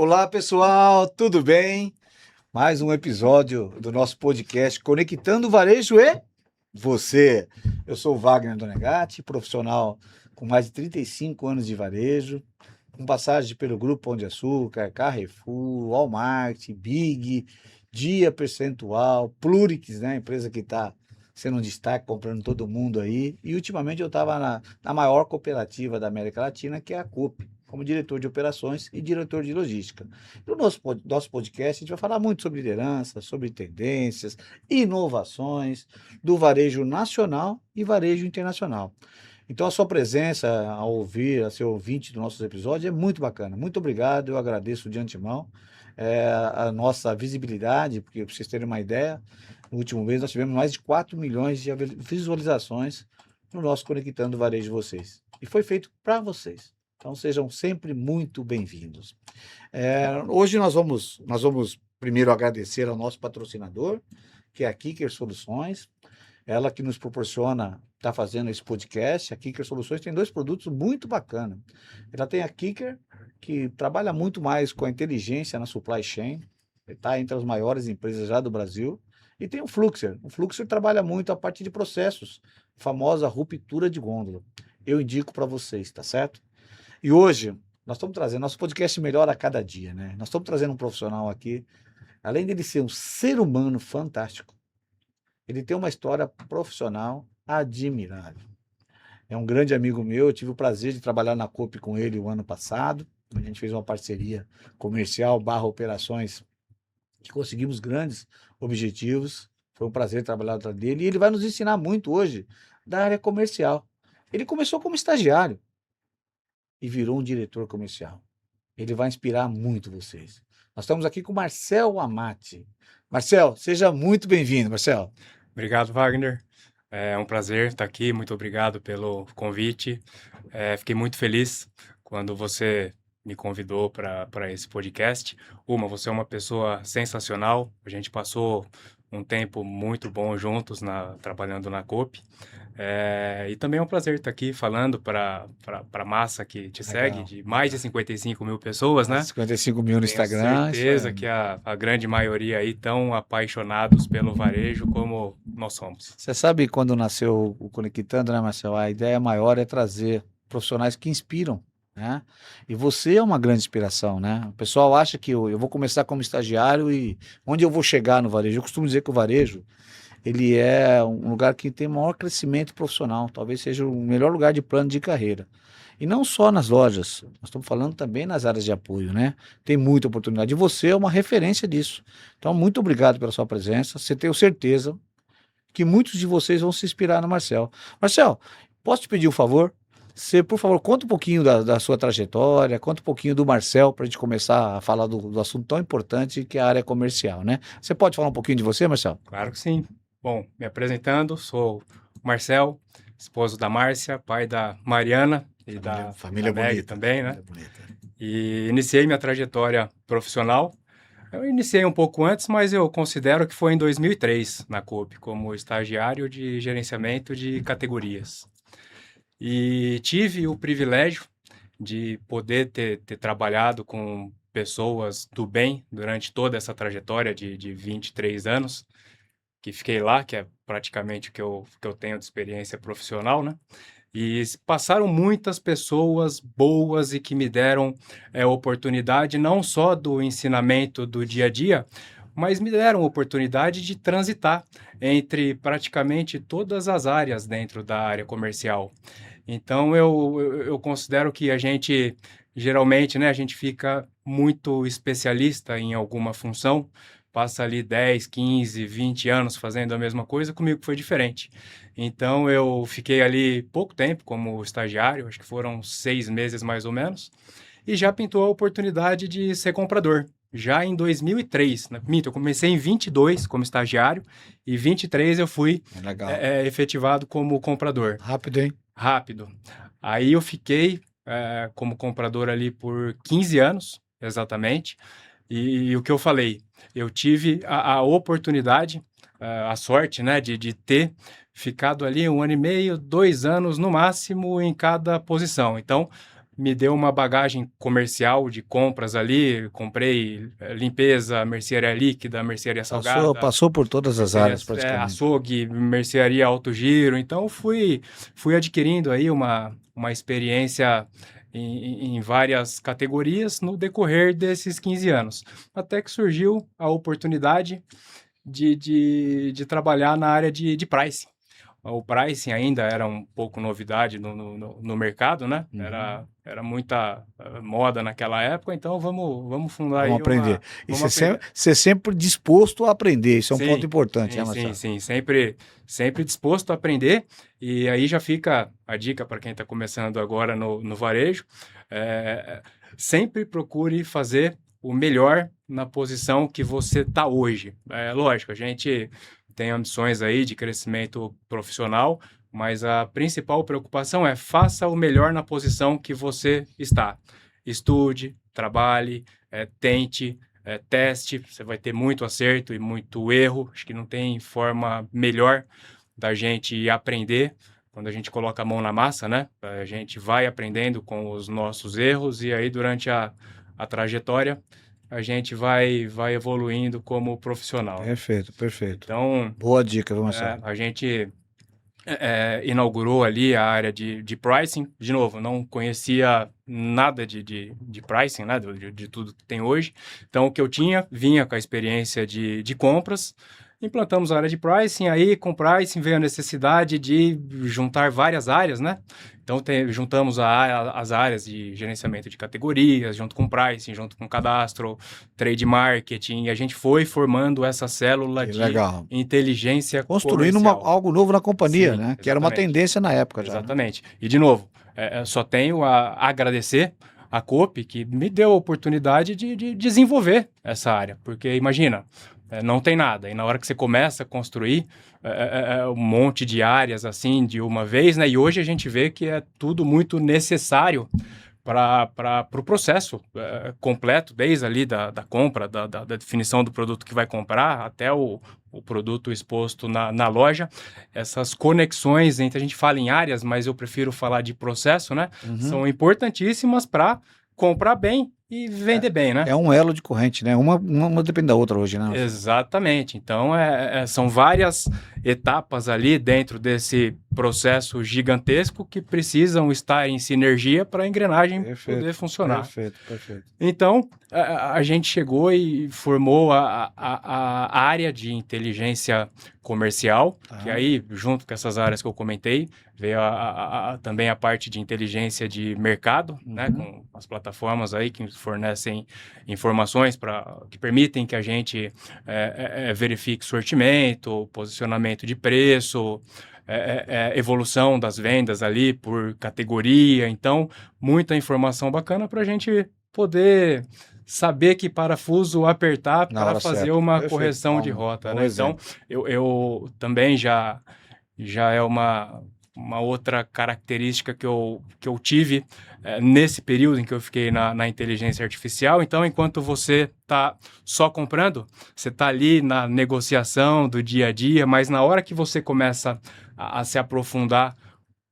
Olá, pessoal, tudo bem? Mais um episódio do nosso podcast Conectando o Varejo e você. Eu sou o Wagner Donegatti, profissional com mais de 35 anos de varejo, com passagem pelo Grupo Pão de Açúcar, Carrefour, Walmart, Big, Dia Percentual, Plurix, né? Empresa que está sendo um destaque, comprando todo mundo aí. E ultimamente eu estava na maior cooperativa da América Latina, que é a Coop, como diretor de operações e diretor de logística. No nosso podcast, a gente vai falar muito sobre liderança, sobre tendências, inovações do varejo nacional e varejo internacional. Então, a sua presença ao ouvir, a ser ouvinte dos nossos episódios é muito bacana. Muito obrigado, eu agradeço de antemão a nossa visibilidade, porque para vocês terem uma ideia, no último mês nós tivemos mais de 4 milhões de visualizações no nosso Conectando o Varejo de vocês. E foi feito para vocês. Então, sejam sempre muito bem-vindos. Hoje nós vamos primeiro agradecer ao nosso patrocinador, que é a Kicker Soluções, ela que nos proporciona, está fazendo esse podcast. A Kicker Soluções tem dois produtos muito bacanas. Ela tem a Kicker, que trabalha muito mais com a inteligência na supply chain, está entre as maiores empresas já do Brasil, e tem o Fluxer. O Fluxer trabalha muito a parte de processos, famosa ruptura de gôndola. Eu indico para vocês, tá certo? E hoje, nós estamos trazendo, nosso podcast melhora a cada dia, né? Nós estamos trazendo um profissional aqui, além dele ser um ser humano fantástico, ele tem uma história profissional admirável. É um grande amigo meu, eu tive o prazer de trabalhar na Coop com ele o ano passado. A gente fez uma parceria comercial barra operações que conseguimos grandes objetivos. Foi um prazer trabalhar atrás dele e ele vai nos ensinar muito hoje da área comercial. Ele começou como estagiário e virou um diretor comercial. Ele vai inspirar muito vocês. Nós estamos aqui com o Marcel Amati. Marcel, seja muito bem-vindo, Marcel. Obrigado, Wagner. É um prazer estar aqui. Muito obrigado pelo convite. Fiquei muito feliz quando você me convidou para esse podcast. Você é uma pessoa sensacional. A gente passou um tempo muito bom juntos trabalhando na Coop. E também é um prazer estar aqui falando para a massa que te segue, Legal. de mais de 55 mil pessoas, né? 55 mil no Tenho Instagram. certeza que a grande maioria aí estão apaixonados pelo varejo como nós somos. Você sabe quando nasceu o Conectando, né, Marcel? A ideia maior é trazer profissionais que inspiram, né? E você é uma grande inspiração, né? O pessoal acha que eu vou começar como estagiário e onde eu vou chegar no varejo? Eu costumo dizer que o varejo, ele é um lugar que tem maior crescimento profissional, talvez seja o melhor lugar de plano de carreira. E não só nas lojas, nós estamos falando também nas áreas de apoio, né? Tem muita oportunidade. E você é uma referência disso. Então, muito obrigado pela sua presença. Você tenho certeza que muitos de vocês vão se inspirar no Marcel. Marcel, posso te pedir um favor? Você, por favor, conta um pouquinho da sua trajetória, conta um pouquinho do Marcel, para a gente começar a falar do assunto tão importante que é a área comercial, né? Você pode falar um pouquinho de você, Marcel? Claro que sim. Bom, me apresentando, sou o Marcel, esposo da Márcia, pai da Mariana e Família da Meg bonita. também, né? Família bonita. E iniciei minha trajetória profissional. Eu iniciei um pouco antes, mas eu considero que foi em 2003 na Coop, como estagiário de gerenciamento de categorias. E tive o privilégio de poder ter trabalhado com pessoas do bem durante toda essa trajetória de 23 anos, que fiquei lá, que é praticamente o que eu tenho de experiência profissional, né? E passaram muitas pessoas boas e que me deram oportunidade não só do ensinamento do dia a dia, mas me deram oportunidade de transitar entre praticamente todas as áreas dentro da área comercial. Então, eu considero que a gente, geralmente, né, a gente fica muito especialista em alguma função, passa ali 10, 15, 20 anos fazendo a mesma coisa, comigo foi diferente. Então, eu fiquei ali pouco tempo como estagiário, acho que foram 6 meses mais ou menos, e já pintou a oportunidade de ser comprador. Já em 2003, né? Minto, eu comecei em 22 como estagiário, e 23 eu fui Legal. efetivado como comprador. Rápido, hein? Rápido. Aí eu fiquei como comprador ali por 15 anos, exatamente. E o que eu falei, eu tive a oportunidade, a sorte, né, de ter ficado ali 1 ano e meio, 2 anos no máximo em cada posição. Então, me deu uma bagagem comercial de compras ali. Comprei limpeza, mercearia líquida, mercearia salgada. Passou por todas as áreas praticamente. Açougue, mercearia alto giro. Então, fui adquirindo aí uma experiência em várias categorias no decorrer desses 15 anos. Até que surgiu a oportunidade de trabalhar na área de pricing. O pricing ainda era um pouco novidade no mercado, né? Uhum. Era muita moda naquela época, então vamos fundar aí aprender. E você sempre disposto a aprender, isso é um ponto importante, sim, né, Marcelo? Sim, sempre disposto a aprender, e aí já fica a dica para quem está começando agora no varejo, sempre procure fazer o melhor na posição que você está hoje. Lógico, a gente tem ambições aí de crescimento profissional, mas a principal preocupação é faça o melhor na posição que você está. Estude, trabalhe, tente, teste, você vai ter muito acerto e muito erro. Acho que não tem forma melhor da gente aprender quando a gente coloca a mão na massa, né? A gente vai aprendendo com os nossos erros e aí durante a trajetória a gente vai evoluindo como profissional. Perfeito. Então, boa dica, Marcelo. A gente inaugurou ali a área de pricing. De novo, não conhecia nada de pricing, né, de tudo que tem hoje. Então, o que eu vinha com a experiência de compras. Implantamos a área de pricing, aí com pricing veio a necessidade de juntar várias áreas, né? Então, juntamos as áreas de gerenciamento de categorias, junto com pricing, junto com cadastro, trade marketing, e a gente foi formando essa célula de inteligência construindo algo novo na companhia, sim, né? Que era uma tendência na época já. Exatamente. Né? E, de novo, só tenho a agradecer a Coop, que me deu a oportunidade de desenvolver essa área, porque imagina, não tem nada, e na hora que você começa a construir um monte de áreas assim de uma vez, né? E hoje a gente vê que é tudo muito necessário para o processo completo, desde ali da compra, da definição do produto que vai comprar, até o produto exposto na loja. Essas conexões entre, a gente fala em áreas, mas eu prefiro falar de processo, né? Uhum. São importantíssimas para comprar bem e vender bem, né? É um elo de corrente, né? Uma depende da outra hoje, né? Exatamente. Então, são várias etapas ali dentro desse processo gigantesco que precisam estar em sinergia para a engrenagem poder funcionar. Perfeito. Então, a gente chegou e formou a área de inteligência comercial, que aí, junto com essas áreas que eu comentei, veio também a parte de inteligência de mercado, né, com as plataformas aí que fornecem informações que permitem que a gente verifique sortimento, posicionamento de preço, evolução das vendas ali por categoria. Então, muita informação bacana para a gente poder saber que parafuso apertar para fazer uma correção de rota. Né? Então, eu também já é uma outra característica que eu tive nesse período em que eu fiquei na inteligência artificial. Então, enquanto você está só comprando, você está ali na negociação do dia a dia, mas na hora que você começa a se aprofundar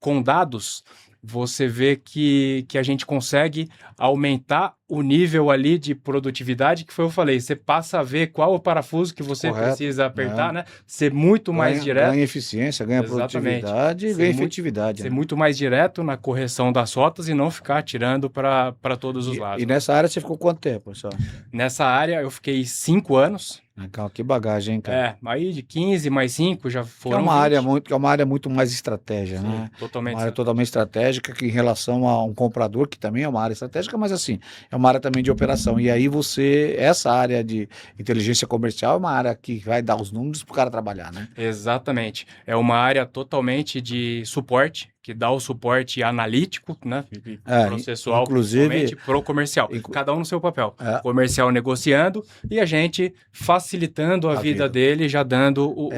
com dados, você vê que a gente consegue aumentar o nível ali de produtividade, que foi o que eu falei, você passa a ver qual o parafuso que você precisa apertar, né? Ser muito mais direto. Ganha eficiência, ganha produtividade, ganha efetividade. Ser muito mais direto na correção das rotas e não ficar tirando para todos os lados. E nessa área você ficou quanto tempo, pessoal? Nessa área eu fiquei 5 anos. Legal, que bagagem, hein, cara? Aí de 15 mais 5 já foram é uma área muito mais estratégia, sim, né? Totalmente. Uma área totalmente estratégica que em relação a um comprador, que também é uma área estratégica, mas assim, é uma área também de operação. E aí essa área de inteligência comercial é uma área que vai dar os números para o cara trabalhar, né? Exatamente. É uma área totalmente de suporte, que dá o suporte analítico, né? Processual, inclusive pro comercial. Cada um no seu papel. Comercial negociando e a gente facilitando a vida dele, já dando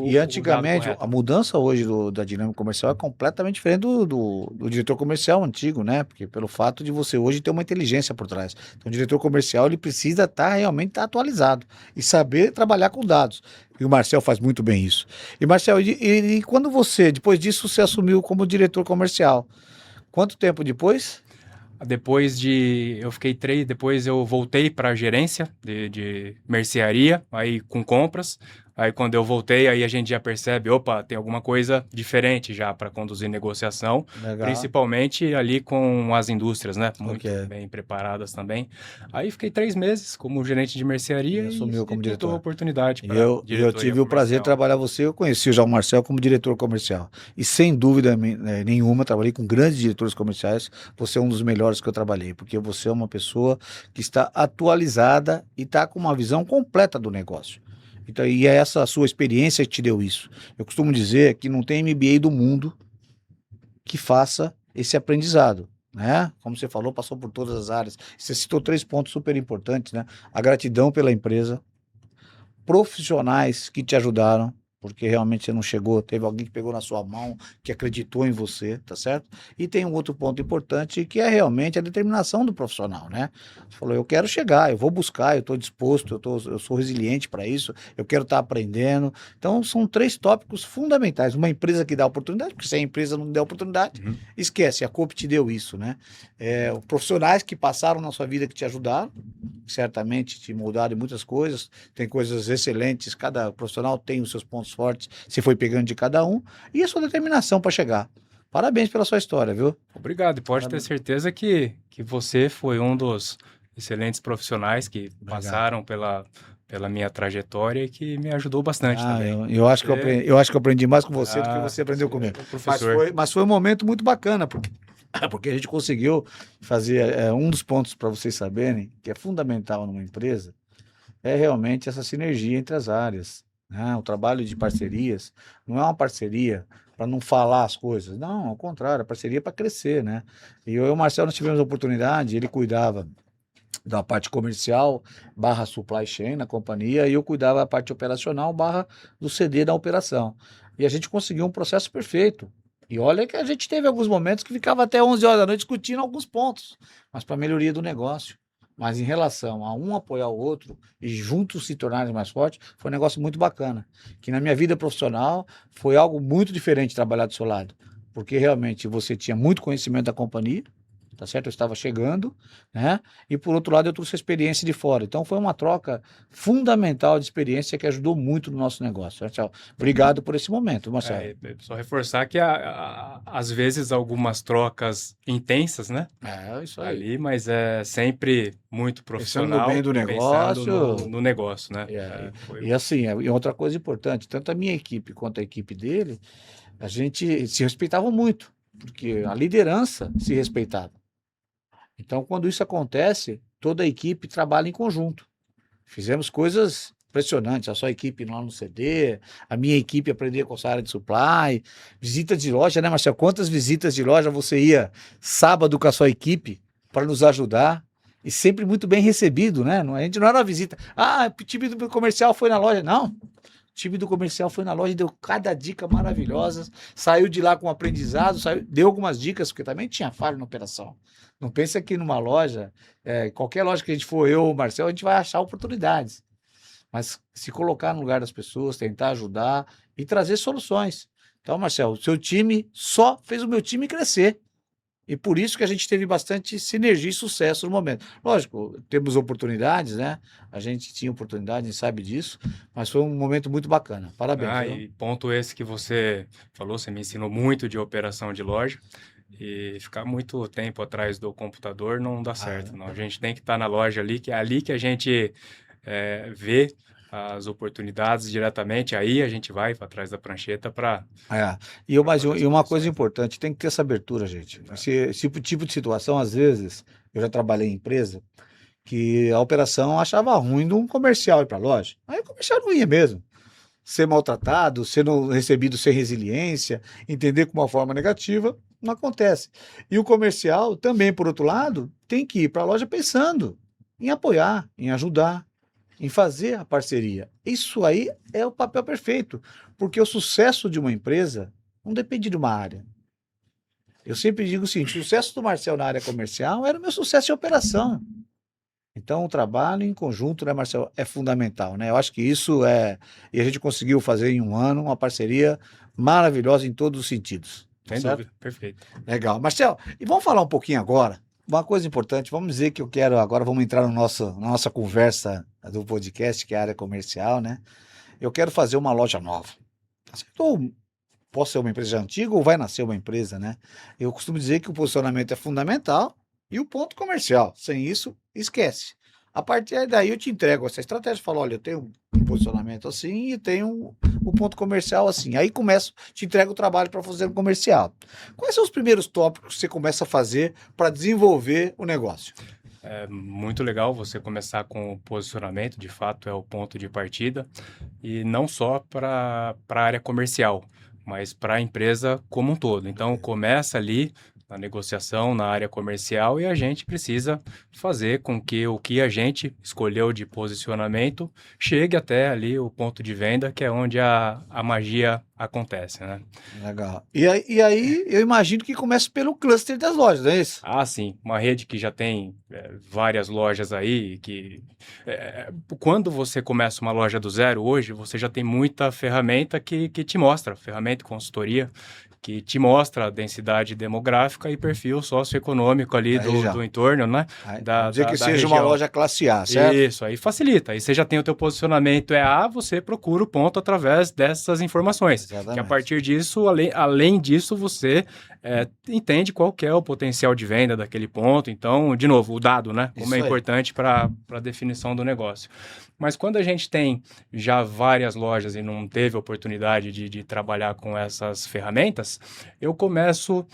e antigamente, a mudança hoje da dinâmica comercial é completamente diferente do diretor comercial antigo, né? Porque pelo fato de você hoje ter uma inteligência por trás. Então, o diretor comercial ele precisa realmente estar atualizado e saber trabalhar com dados. E o Marcel faz muito bem isso. E Marcel, e quando depois disso, você assumiu como diretor comercial? Quanto tempo depois? Depois eu voltei para a gerência de mercearia, aí com compras. Aí quando eu voltei, aí a gente já percebe, opa, tem alguma coisa diferente já para conduzir negociação, Legal. principalmente ali com as indústrias, né? Ok. Muito bem preparadas também. Aí fiquei 3 meses como gerente de mercearia E assumiu e como pintou a diretor. oportunidade E para eu diretoria tive o prazer de comercial. trabalhar você. Eu conheci já o Marcel como diretor comercial. E sem dúvida nenhuma, trabalhei com grandes diretores comerciais. Você é um dos melhores que eu trabalhei, porque você é uma pessoa que está atualizada e está com uma visão completa do negócio. Então, e é essa a sua experiência que te deu isso. Eu costumo dizer que não tem MBA do mundo que faça esse aprendizado. Né? Como você falou, passou por todas as áreas. Você citou 3 pontos super importantes, né? A gratidão pela empresa, profissionais que te ajudaram, porque realmente você não chegou, teve alguém que pegou na sua mão, que acreditou em você, tá certo? E tem um outro ponto importante que é realmente a determinação do profissional, né? Você falou, eu quero chegar, eu vou buscar, eu estou disposto, eu sou resiliente para isso, eu quero estar aprendendo. Então, são 3 tópicos fundamentais. Uma empresa que dá oportunidade, porque se a empresa não der oportunidade, Uhum. esquece, a Coop te deu isso, né? Profissionais que passaram na sua vida que te ajudaram, certamente te moldaram em muitas coisas, tem coisas excelentes, cada profissional tem os seus pontos fortes, você foi pegando de cada um, e a sua determinação para chegar. Parabéns pela sua história, viu? Obrigado, e pode ter Parabéns. certeza que você foi um dos excelentes profissionais que Obrigado. passaram pela minha trajetória e que me ajudou bastante Ah, também. eu acho que Você, eu acho que eu aprendi mais com você do que ah, você aprendeu você é comigo. meu professor. Mas foi um momento muito bacana, porque a gente conseguiu fazer um dos pontos para vocês saberem, que é fundamental numa empresa, é realmente essa sinergia entre as áreas, né? O trabalho de parcerias não é uma parceria para não falar as coisas, não, ao contrário, a parceria é para crescer, né? E eu e o Marcelo nós tivemos a oportunidade, ele cuidava da parte comercial barra supply chain na companhia e eu cuidava da parte operacional barra do CD da operação. E a gente conseguiu um processo perfeito. E olha que a gente teve alguns momentos que ficava até 11 horas da noite discutindo alguns pontos, mas para melhoria do negócio. Mas em relação a um apoiar o outro e juntos se tornarem mais fortes, foi um negócio muito bacana. Que na minha vida profissional foi algo muito diferente trabalhar do seu lado. Porque realmente você tinha muito conhecimento da companhia, tá certo? Eu estava chegando, né? E por outro lado, eu trouxe a experiência de fora. Então foi uma troca fundamental de experiência que ajudou muito no nosso negócio. Marcelo, obrigado por esse momento, Marcelo. Só reforçar que às vezes algumas trocas intensas, né? É isso aí. Ali, mas é sempre muito Pensando no bem profissional do e pensando negócio. no negócio, né? É, Foi. e assim, e outra coisa importante, tanto a minha equipe quanto a equipe dele, a gente se respeitava muito, porque a liderança se respeitava. Então, quando isso acontece, toda a equipe trabalha em conjunto. Fizemos coisas impressionantes, a sua equipe lá no CD, a minha equipe aprender com essa área de supply, visita de loja, né, Marcelo? Quantas visitas de loja você ia sábado com a sua equipe para nos ajudar? E sempre muito bem recebido, né? A gente não era uma visita. Ah, o time do comercial foi na loja. Não. O time do comercial foi na loja e deu cada dica maravilhosa. Saiu de lá com aprendizado, deu algumas dicas, porque também tinha falha na operação. Não pensa que numa loja, qualquer loja que a gente for, eu ou o Marcel, a gente vai achar oportunidades. Mas se colocar no lugar das pessoas, tentar ajudar e trazer soluções. Então, Marcel, o seu time só fez o meu time crescer. E por isso que a gente teve bastante sinergia e sucesso no momento. Lógico, temos oportunidades, né? A gente tinha oportunidade, a gente sabe disso, mas foi um momento muito bacana. Parabéns, viu? E ponto esse que você falou, você me ensinou muito de operação de loja. E ficar muito tempo atrás do computador não dá certo, não. A gente tem que estar na loja ali, que é ali que a gente vê as oportunidades diretamente, aí a gente vai para trás da prancheta para fazer as E uma coisa conexões. importante, tem que ter essa abertura, gente. Esse tipo de situação, às vezes, eu já trabalhei em empresa, que a operação achava ruim de um comercial ir para a loja. Aí o comercial não ia mesmo. Ser maltratado, sendo recebido sem resiliência, entender com uma forma negativa, não acontece. E o comercial também, por outro lado, tem que ir para a loja pensando em apoiar, em ajudar, em fazer a parceria. Isso aí é o papel perfeito, porque o sucesso de uma empresa não depende de uma área. Eu sempre digo o seguinte: o sucesso do Marcel na área comercial era o meu sucesso de operação. Então, o trabalho em conjunto, né, Marcelo, é fundamental, né? Eu acho que isso é. E a gente conseguiu fazer em um ano uma parceria maravilhosa em todos os sentidos. Tá Sem certo? dúvida, perfeito. Legal. Marcelo, e vamos falar um pouquinho agora uma coisa importante, vamos dizer que eu quero, agora vamos entrar no na nossa conversa do podcast, que é a área comercial, né? Eu quero fazer uma loja nova. Assim, posso ser uma empresa antiga ou vai nascer uma empresa, né? Eu costumo dizer que o posicionamento é fundamental e o ponto comercial. Sem isso, esquece. A partir daí eu te entrego essa estratégia, falo, olha, eu tenho um posicionamento assim e tenho um ponto comercial assim. Aí começo, te entrego o trabalho para fazer um comercial. Quais são os primeiros tópicos que você começa a fazer para desenvolver o negócio? É muito legal você começar com o posicionamento, de fato é o ponto de partida, e não só para a área comercial, mas para a empresa como um todo. Então, começa ali na negociação, na área comercial, e a gente precisa fazer com que o que a gente escolheu de posicionamento chegue até ali o ponto de venda, que é onde a magia acontece, né? Legal. E aí eu imagino que começa pelo cluster das lojas, não é isso? Ah, sim, uma rede que já tem várias lojas aí, que quando você começa uma loja do zero hoje, você já tem muita ferramenta que te mostra, ferramenta e consultoria, que te mostra a densidade demográfica e perfil socioeconômico ali Aí já. do entorno, né? Vamos dizer que Da seja uma região. loja classe A, certo? Isso, aí facilita. Aí você já tem o teu posicionamento é A, você procura o ponto através dessas informações. Que a Exatamente. partir disso, além disso, você entende qual que é o potencial de venda daquele ponto. Então, de novo, o dado, né? Como Isso é aí. importante para a definição do negócio. Mas quando a gente tem já várias lojas e não teve oportunidade de trabalhar com essas ferramentas, eu começo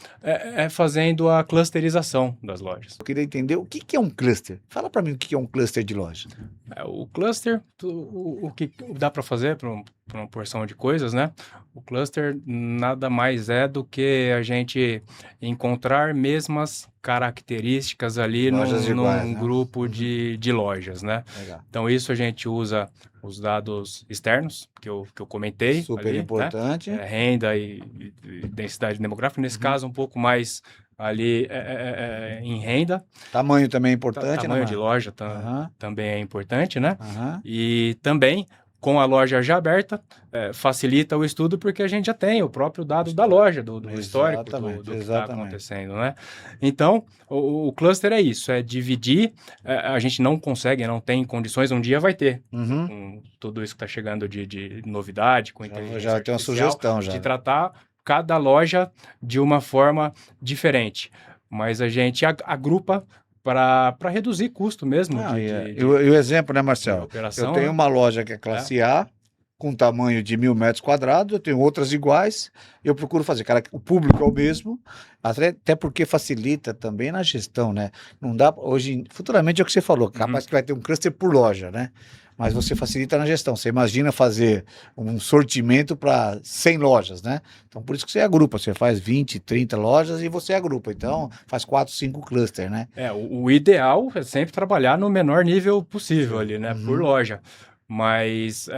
fazendo a clusterização das lojas. Eu queria entender o que é um cluster. Fala para mim o que é um cluster de loja. O cluster, o que dá para fazer para uma porção de coisas, né? O cluster nada mais é do que a gente encontrar mesmas características ali Lojas iguais, num né? grupo de lojas, né? Legal. Então, isso a gente usa os dados externos que eu comentei Super ali, importante. né? Renda e densidade demográfica. Nesse caso, um pouco mais ali em renda. Tamanho também é importante, Tamanho né, de Marco? loja Aham, também é importante, né? aham. E também, com a loja já aberta, facilita o estudo porque a gente já tem o próprio dado da loja, do histórico Exatamente, do que está exatamente. acontecendo, né? Então, o cluster é isso, é dividir, a gente não consegue, não tem condições, um dia vai ter, Uhum. com tudo isso que está chegando de novidade, com inteligência Já tem uma artificial, sugestão já. de tratar cada loja de uma forma diferente. Mas a gente agrupa para reduzir custo mesmo Não, de e o exemplo, né, de Marcelo? Eu operação, tenho né? uma loja que é classe A, com tamanho de 1.000 metros quadrados, eu tenho outras iguais, eu procuro fazer, cara, o público é o mesmo, até porque facilita também na gestão, né? Não dá, hoje, futuramente é o que você falou, capaz que vai ter um cluster por loja, né? Mas você facilita na gestão. Você imagina fazer um sortimento para 100 lojas, né? Então, por isso que você agrupa. Você faz 20, 30 lojas e você agrupa. Então, faz 4, 5 clusters, né? O ideal é sempre trabalhar no menor nível possível ali, né? Por loja. Mas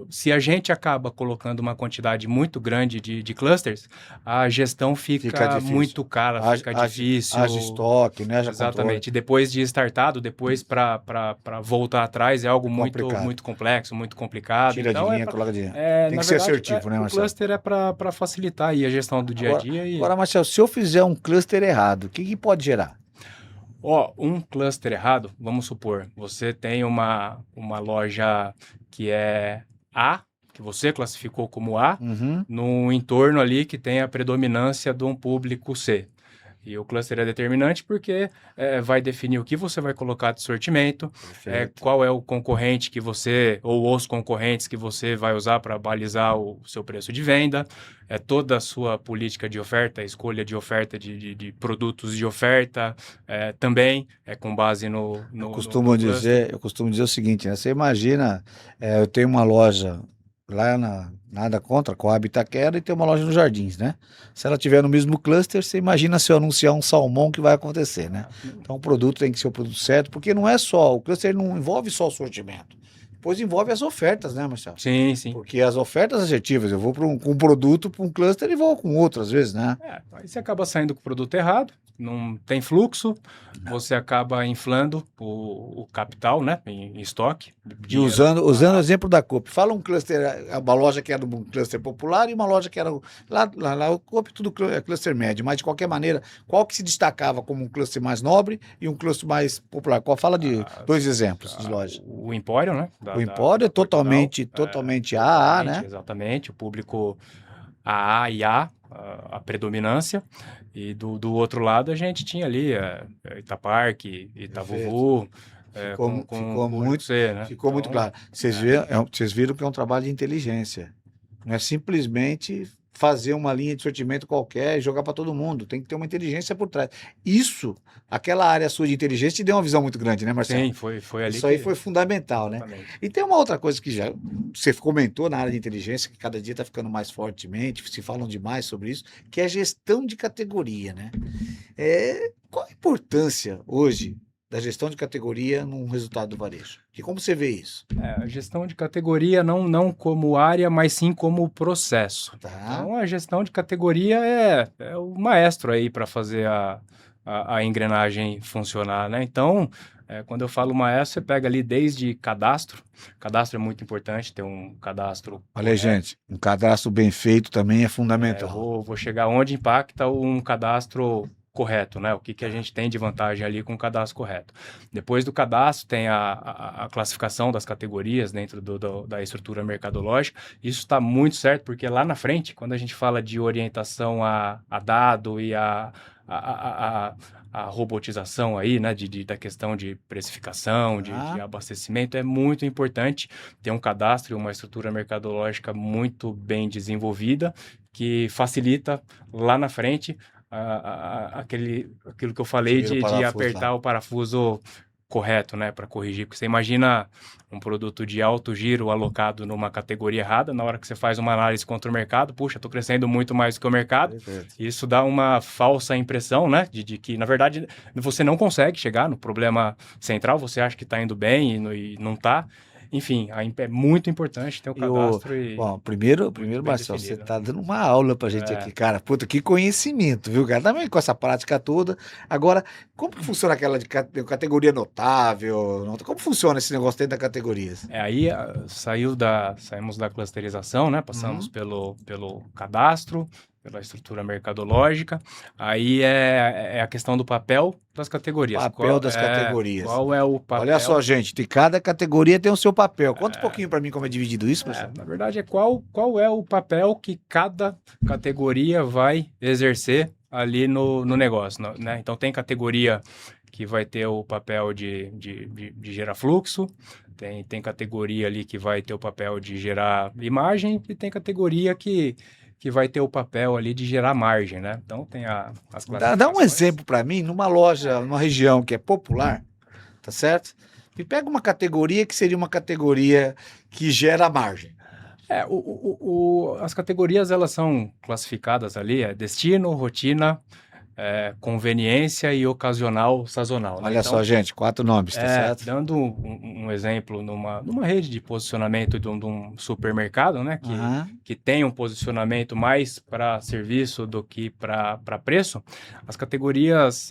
se a gente acaba colocando uma quantidade muito grande de clusters, a gestão fica difícil. muito cara, fica difícil. Haja estoque, né? Haja Exatamente. Depois de startado, depois para voltar atrás é algo muito, complicado. muito complexo, muito complicado. Tira Então, de linha, coloca de linha. Tem na que ser verdade, assertivo, né, o Marcelo? cluster é para facilitar aí a gestão do dia a dia. Agora, Marcelo, se eu fizer um cluster errado, o que pode gerar? Um cluster errado, vamos supor, você tem uma loja que é A, que você classificou como A, num entorno ali que tem a predominância de um público C. E o cluster é determinante porque vai definir o que você vai colocar de sortimento, qual é o concorrente que você, ou os concorrentes que você vai usar para balizar o seu preço de venda, toda a sua política de oferta, escolha de oferta de produtos de oferta, também é com base no Eu costumo dizer o seguinte, né? Você imagina, eu tenho uma loja lá nada contra, Coab Itaquera, e tem uma loja nos Jardins, né? Se ela tiver no mesmo cluster, você imagina se eu anunciar um salmão, o que vai acontecer, né? Então o produto tem que ser o produto certo, porque não é só, o cluster não envolve só o sortimento, depois envolve as ofertas, né, Marcelo? Sim, sim. Porque as ofertas assertivas, eu vou com um produto para um cluster e vou com outro às vezes, né? Aí você acaba saindo com o produto errado, não tem fluxo, você acaba inflando o capital, né, em estoque. E dinheiro usando o exemplo da Coop, fala um cluster, uma loja que era um cluster popular e uma loja que era lá o Coop tudo é cluster médio, mas de qualquer maneira, qual que se destacava como um cluster mais nobre e um cluster mais popular? Qual fala de dois exemplos de loja? o Empório, né, O Empório é Portugal, totalmente AA, né? exatamente, o público AA e a predominância, e do outro lado a gente tinha ali Itapark, Itavuvu, Ficou público muito, C, né? ficou muito Então, claro. Vocês viram que é um trabalho de inteligência. Não é simplesmente fazer uma linha de sortimento qualquer e jogar para todo mundo. Tem que ter uma inteligência por trás. Isso, aquela área sua de inteligência te deu uma visão muito grande, né, Marcelo? sim, foi ali Isso aí foi fundamental, né? exatamente. E tem uma outra coisa que já você comentou na área de inteligência, que cada dia está ficando mais fortemente, se falam demais sobre isso, que é a gestão de categoria, né? Qual a importância hoje da gestão de categoria num resultado do varejo? E como você vê isso? A gestão de categoria não como área, mas sim como processo. Tá? Então, a gestão de categoria é o maestro aí para fazer a engrenagem funcionar, né? Então, quando eu falo maestro, você pega ali desde cadastro. Cadastro é muito importante, ter um cadastro Olha aí, correto. gente, um cadastro bem feito também é fundamental. Vou chegar onde impacta um cadastro correto, né? O que a gente tem de vantagem ali com o cadastro correto. Depois do cadastro, tem a classificação das categorias dentro da estrutura mercadológica. Isso está muito certo, porque lá na frente, quando a gente fala de orientação a dado e a robotização aí, né, da questão de precificação, de abastecimento, é muito importante ter um cadastro e uma estrutura mercadológica muito bem desenvolvida, que facilita lá na frente aquilo que eu falei de apertar o parafuso correto, né, para corrigir, porque você imagina um produto de alto giro alocado numa categoria errada, na hora que você faz uma análise contra o mercado, puxa, estou crescendo muito mais do que o mercado, isso dá uma falsa impressão, né, de que, na verdade, você não consegue chegar no problema central, você acha que está indo bem e não está. Enfim, é muito importante ter o cadastro Bom, primeiro Marcelo, você está dando uma aula pra gente aqui, cara. Puta, que conhecimento, viu, cara? Também com essa prática toda. Agora, como que funciona aquela de categoria notável? Como funciona esse negócio dentro da categorias? Aí saímos da clusterização, né? Passamos pelo cadastro, pela estrutura mercadológica. Aí é a questão do papel das categorias. Papel das categorias. Qual é o papel? Olha só, gente, de cada categoria tem o seu papel. Conta um pouquinho para mim como é dividido isso, pessoal. Na verdade, qual é o papel que cada categoria vai exercer ali no negócio, né? Então, tem categoria que vai ter o papel de gerar fluxo, tem categoria ali que vai ter o papel de gerar imagem e tem categoria que vai ter o papel ali de gerar margem, né? Então tem as classificações. Dá um exemplo para mim, numa loja, numa região que é popular, tá certo? Me pega uma categoria que seria uma categoria que gera margem. As categorias, elas são classificadas ali, destino, rotina, conveniência e ocasional sazonal. Né? Olha só, gente, 4 nomes, tá certo? Dando um exemplo, numa rede de posicionamento de um supermercado, né? Que tem um posicionamento mais para serviço do que para preço, as categorias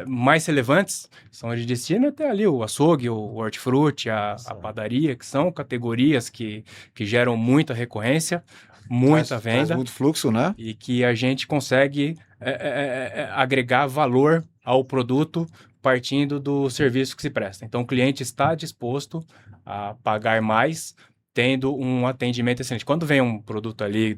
mais relevantes são de destino, até ali o açougue, o hortifruti, a padaria, que são categorias que geram muita recorrência, muita venda. Traz muito fluxo, né? E que a gente consegue agregar valor ao produto partindo do serviço que se presta. Então, o cliente está disposto a pagar mais, tendo um atendimento excelente. Quando vem um produto ali,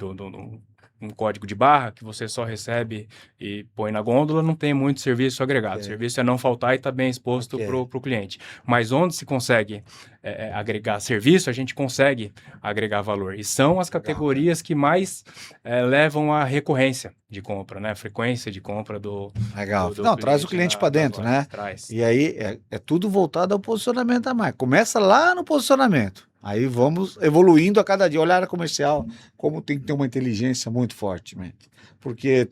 um código de barra, que você só recebe e põe na gôndola, não tem muito serviço agregado. O serviço é não faltar e está bem exposto para o cliente. Mas onde se consegue agregar serviço, a gente consegue agregar valor. E são as categorias que mais levam à recorrência de compra, né? A frequência de compra do Legal. Não, traz o cliente para dentro, né? Traz. E aí é tudo voltado ao posicionamento da marca. Começa lá no posicionamento. Aí vamos evoluindo a cada dia. Olha a área comercial, como tem que ter uma inteligência muito forte, porque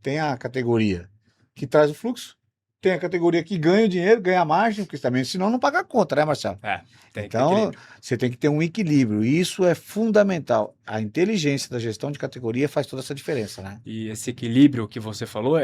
tem a categoria que traz o fluxo tem a categoria que ganha o dinheiro, ganha a margem, porque também senão não paga a conta, né, Marcelo? Tem que ter Então, equilíbrio. você tem que ter um equilíbrio, e isso é fundamental. A inteligência da gestão de categoria faz toda essa diferença, né? E esse equilíbrio que você falou,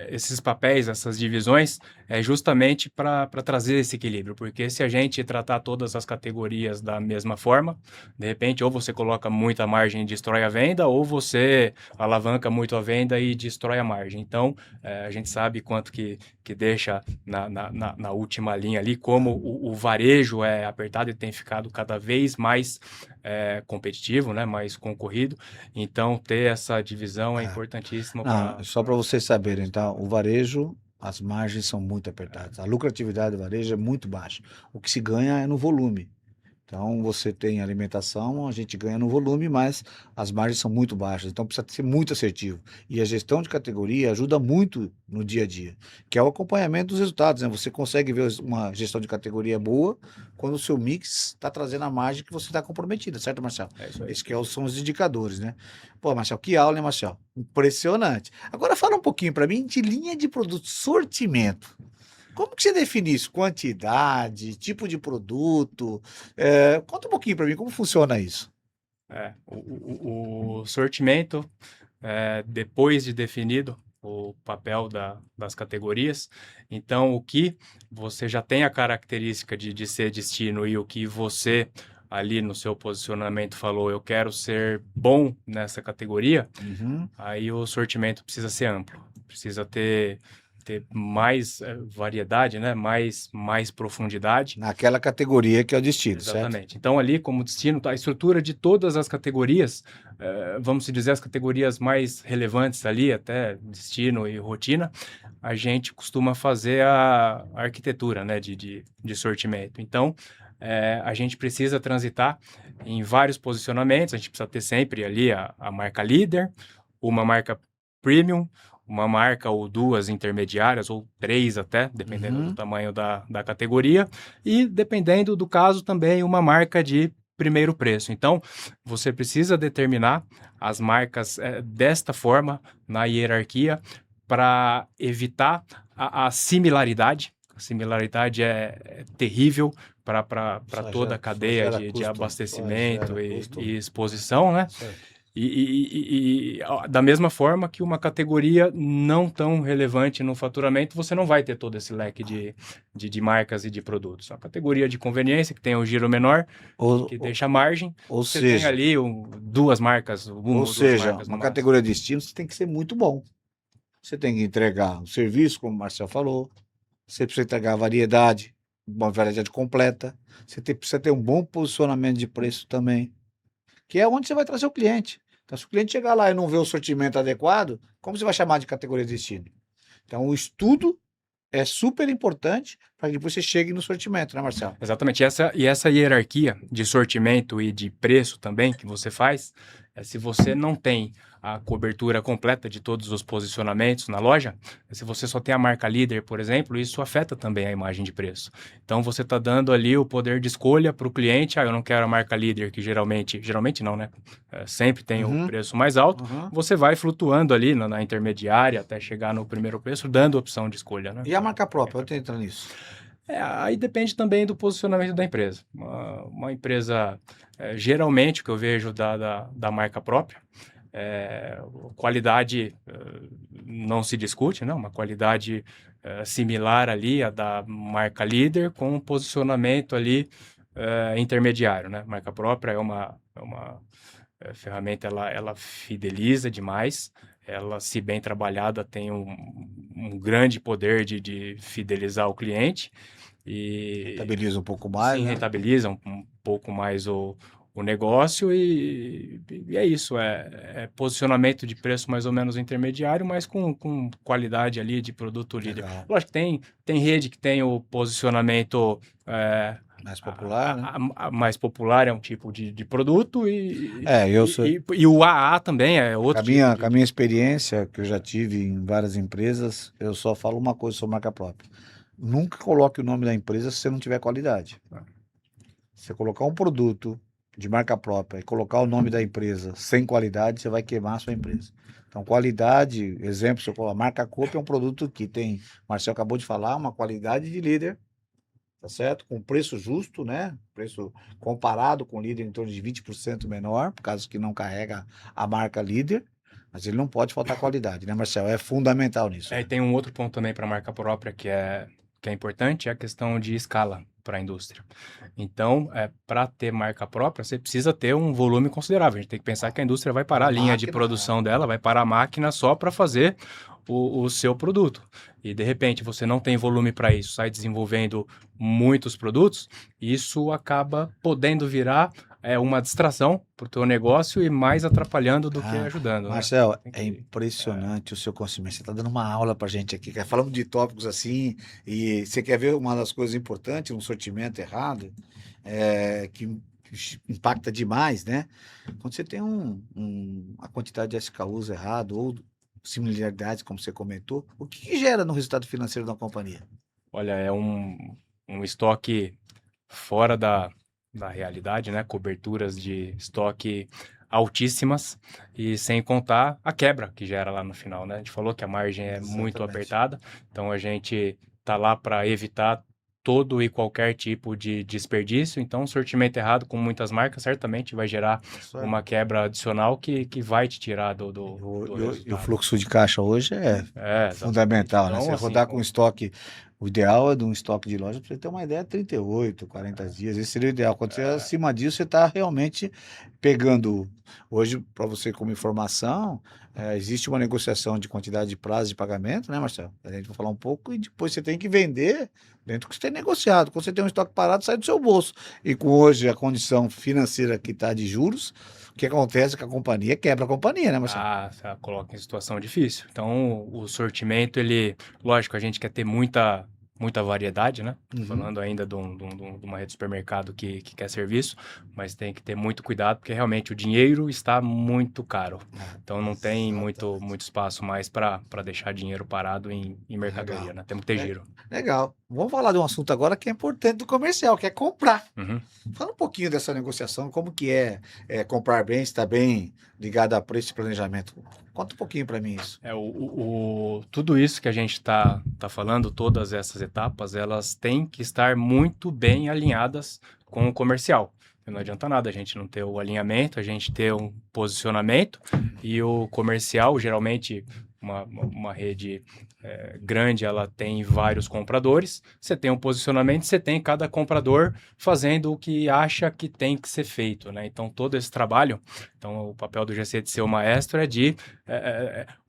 esses papéis, essas divisões, é justamente para trazer esse equilíbrio, porque se a gente tratar todas as categorias da mesma forma, de repente, ou você coloca muita margem e destrói a venda, ou você alavanca muito a venda e destrói a margem. Então, a gente sabe quanto que deixa na última linha ali, como o varejo é apertado e tem ficado cada vez mais competitivo, né, mais concorrido. Então, ter essa divisão é importantíssimo Não, para... só para vocês saberem, então, o varejo, as margens são muito apertadas. A lucratividade do varejo é muito baixa. O que se ganha é no volume. Então, você tem alimentação, a gente ganha no volume, mas as margens são muito baixas. Então, precisa ser muito assertivo. E a gestão de categoria ajuda muito no dia a dia, que é o acompanhamento dos resultados, né? Você consegue ver uma gestão de categoria boa quando o seu mix está trazendo a margem que você está comprometida, certo, Marcelo? É isso aí. Esses que são os indicadores, né? Pô, Marcelo, que aula, né, Marcelo? Impressionante. Agora, fala um pouquinho para mim de linha de produto, sortimento. Como que você define isso? Quantidade, tipo de produto? Conta um pouquinho para mim como funciona isso. O sortimento, depois de definido o papel das categorias, então o que você já tem a característica de ser destino e o que você ali no seu posicionamento falou, eu quero ser bom nessa categoria, Uhum. aí o sortimento precisa ser amplo, precisa ter mais variedade, né? Mais profundidade. Naquela categoria que é o destino, certo? Exatamente. Então, ali, como destino, a estrutura de todas as categorias, vamos dizer, as categorias mais relevantes ali, até destino e rotina, a gente costuma fazer a arquitetura, né, de sortimento. Então, a gente precisa transitar em vários posicionamentos, a gente precisa ter sempre ali a marca líder, uma marca premium, uma marca ou duas intermediárias, ou três até, dependendo do tamanho da categoria, e dependendo do caso também uma marca de primeiro preço. Então, você precisa determinar as marcas desta forma na hierarquia para evitar a similaridade. A similaridade é terrível para toda a cadeia de abastecimento e exposição, né? Certo. Da mesma forma que uma categoria não tão relevante no faturamento, você não vai ter todo esse leque de marcas e de produtos. A categoria de conveniência, que tem um giro menor, que deixa margem, Ou você seja, tem ali duas marcas, uma ou duas marcas no uma máximo. categoria de destino, você tem que ser muito bom. Você tem que entregar o serviço, como o Marcel falou. Você precisa entregar a variedade, uma variedade completa. Precisa ter um bom posicionamento de preço também, que é onde você vai trazer o cliente. Então, se o cliente chegar lá e não ver o sortimento adequado, como você vai chamar de categoria de destino? Então, o estudo é super importante para que depois você chegue no sortimento, né, Marcelo? Exatamente. Essa hierarquia de sortimento e de preço também que você faz, se você não tem a cobertura completa de todos os posicionamentos na loja, se você só tem a marca líder, por exemplo, isso afeta também a imagem de preço. Então, você está dando ali o poder de escolha para o cliente. Eu não quero a marca líder, que geralmente não, né? Sempre tem o preço mais alto. Você vai flutuando ali na intermediária até chegar no primeiro preço, dando opção de escolha, né? E a marca própria, onde entra nisso? Aí depende também do posicionamento da empresa. Uma empresa, geralmente, o que eu vejo da marca própria, qualidade não se discute, né? Uma qualidade similar ali à da marca líder, com um posicionamento ali intermediário, né? Marca própria é uma ferramenta, ela fideliza demais. Ela, se bem trabalhada, tem um grande poder de fidelizar o cliente. E Rentabiliza um pouco mais, sim, né? rentabiliza um pouco mais o negócio e é isso, posicionamento de preço mais ou menos intermediário, mas com qualidade ali de produto líder. Legal. Lógico que tem rede que tem o posicionamento Mais popular, né? mais popular, é um tipo de produto Eu sou... e o AA também é outro tipo Com a minha experiência, que eu já tive em várias empresas, eu só falo uma coisa sobre marca própria. Nunca coloque o nome da empresa se você não tiver qualidade. Você colocar um produto de marca própria e colocar o nome da empresa sem qualidade, você vai queimar a sua empresa. Então, qualidade, exemplo, se eu colocar, a marca Coop é um produto que tem, o Marcel acabou de falar, uma qualidade de líder, tá certo? Com preço justo, né? Preço comparado com o líder em torno de 20% menor, por causa que não carrega a marca líder, mas ele não pode faltar qualidade, né, Marcel? É fundamental nisso, E né? tem um outro ponto também para a marca própria que é importante, é a questão de escala para a indústria. Então, para ter marca própria, você precisa ter um volume considerável. A gente tem que pensar que a indústria vai parar A a linha de máquina, produção dela, vai parar a máquina só para fazer o seu produto. E, de repente, você não tem volume para isso, sai desenvolvendo muitos produtos, isso acaba podendo virar uma distração para o teu negócio e mais atrapalhando do que ah, ajudando, né? Marcel, Tem é que... impressionante o seu conhecimento. Você está dando uma aula para gente aqui, cara. Falamos de tópicos assim, e você quer ver uma das coisas importantes, um sortimento errado, que impacta demais, né? Quando você tem a quantidade de SKUs errado ou similaridades, como você comentou, o que gera no resultado financeiro da companhia? Olha, é um estoque fora da realidade, né? Coberturas de estoque altíssimas e sem contar a quebra que gera lá no final, né? A gente falou que a margem é muito Exatamente. apertada, então a gente tá lá para evitar todo e qualquer tipo de desperdício. Então, um sortimento errado com muitas marcas certamente vai gerar Isso é. uma quebra adicional que vai te tirar do E o resultado. fluxo de caixa hoje é É, exatamente. fundamental, né? Você Então, assim, rodar com estoque, o ideal é de um estoque de loja, para você ter uma ideia, 38, 40 dias. Esse seria o ideal. Quando você é acima disso, você está realmente pegando. Hoje, para você como informação, existe uma negociação de quantidade de prazo de pagamento, né, Marcelo? A gente vai falar um pouco e depois você tem que vender dentro do que você tem negociado. Quando você tem um estoque parado, sai do seu bolso. E com hoje a condição financeira que está de juros, o que acontece com a companhia quebra a companhia, né, Marcelo? coloca em situação difícil. Então, o sortimento, ele, lógico, a gente quer ter muita variedade, né? Tô Uhum. falando ainda de uma rede de supermercado que quer serviço, mas tem que ter muito cuidado, porque realmente o dinheiro está muito caro. Então, não tem Exatamente. muito espaço mais para deixar dinheiro parado em mercadoria, Legal. né? Temos que ter Le- giro. Legal. Vamos falar de um assunto agora que é importante do comercial, que é comprar. Uhum. Fala um pouquinho dessa negociação, como que comprar bem, está bem ligado a preço e planejamento. Conta um pouquinho para mim isso. Tudo isso que a gente tá falando, todas essas etapas, elas têm que estar muito bem alinhadas com o comercial. Não adianta nada a gente não ter o alinhamento, a gente ter um posicionamento e o comercial, geralmente, uma rede grande, ela tem vários compradores. Você tem um posicionamento, você tem cada comprador fazendo o que acha que tem que ser feito, né? Então, todo esse trabalho, então, o papel do GC de ser o maestro é de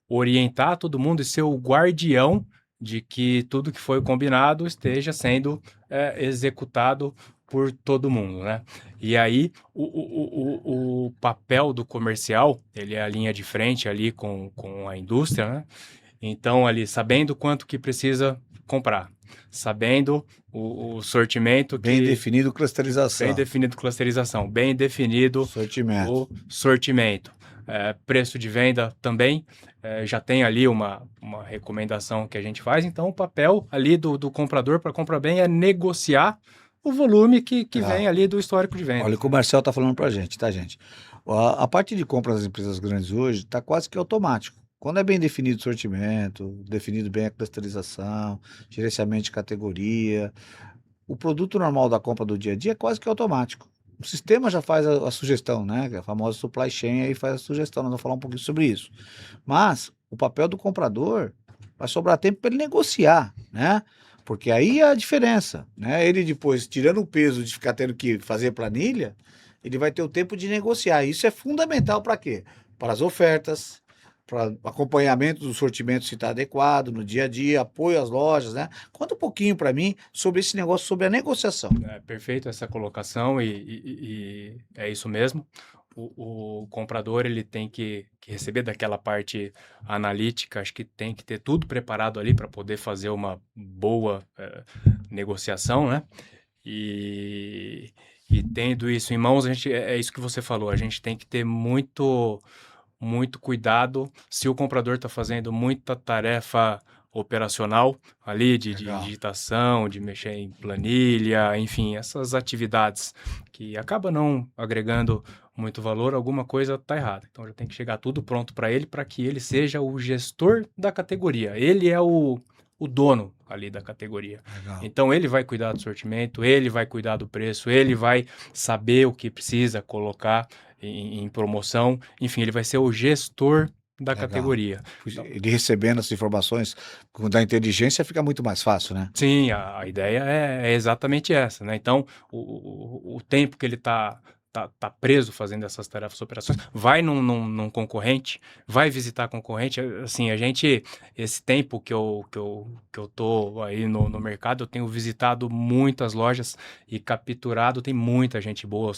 orientar todo mundo e ser o guardião de que tudo que foi combinado esteja sendo executado por todo mundo, né? E aí, o papel do comercial, ele é a linha de frente ali com a indústria, né? Então, ali, sabendo quanto que precisa comprar, sabendo o sortimento Bem que definido, bem clusterização, definido classificação, bem definido sortimento. o sortimento. Preço de venda também, já tem ali uma recomendação que a gente faz, então o papel ali do comprador para comprar bem é negociar o volume que vem Legal. ali do histórico de Olha o vendas, que o né? Marcel está falando para a gente, tá, gente? A parte de compra das empresas grandes hoje está quase que automático. Quando é bem definido o sortimento, definido bem a clusterização, gerenciamento de categoria, o produto normal da compra do dia a dia é quase que automático. O sistema já faz a sugestão, né? A famosa supply chain aí faz a sugestão. Nós vamos falar um pouquinho sobre isso. Mas o papel do comprador vai sobrar tempo para ele negociar, né? Porque aí é a diferença, né? Ele depois, tirando o peso de ficar tendo que fazer planilha, ele vai ter o tempo de negociar. Isso é fundamental para quê? Para as ofertas, para acompanhamento do sortimento se está adequado no dia a dia, apoio às lojas, né? Conta um pouquinho para mim sobre esse negócio, sobre a negociação. É perfeito essa colocação e é isso mesmo. O comprador ele tem que receber daquela parte analítica, acho que tem que ter tudo preparado ali para poder fazer uma boa negociação, né? E, e tendo isso em mãos, é isso que você falou, a gente tem que ter muito cuidado se o comprador está fazendo muita tarefa operacional ali, de Legal. digitação, de mexer em planilha, enfim, essas atividades que acaba não agregando muito valor, alguma coisa está errada. Então já tem que chegar tudo pronto para que ele seja o gestor da categoria. Ele é o dono ali da categoria. Legal. Então ele vai cuidar do sortimento, ele vai cuidar do preço, ele vai saber o que precisa colocar em promoção, enfim, ele vai ser o gestor da Legal. categoria. Ele recebendo as informações da inteligência fica muito mais fácil, né? Sim, a ideia é exatamente essa, né? Então, o tempo que ele está tá preso fazendo essas tarefas, operações, vai num concorrente, vai visitar concorrente, assim, esse tempo que eu tô aí no mercado, eu tenho visitado muitas lojas e capturado, tem muita gente boa,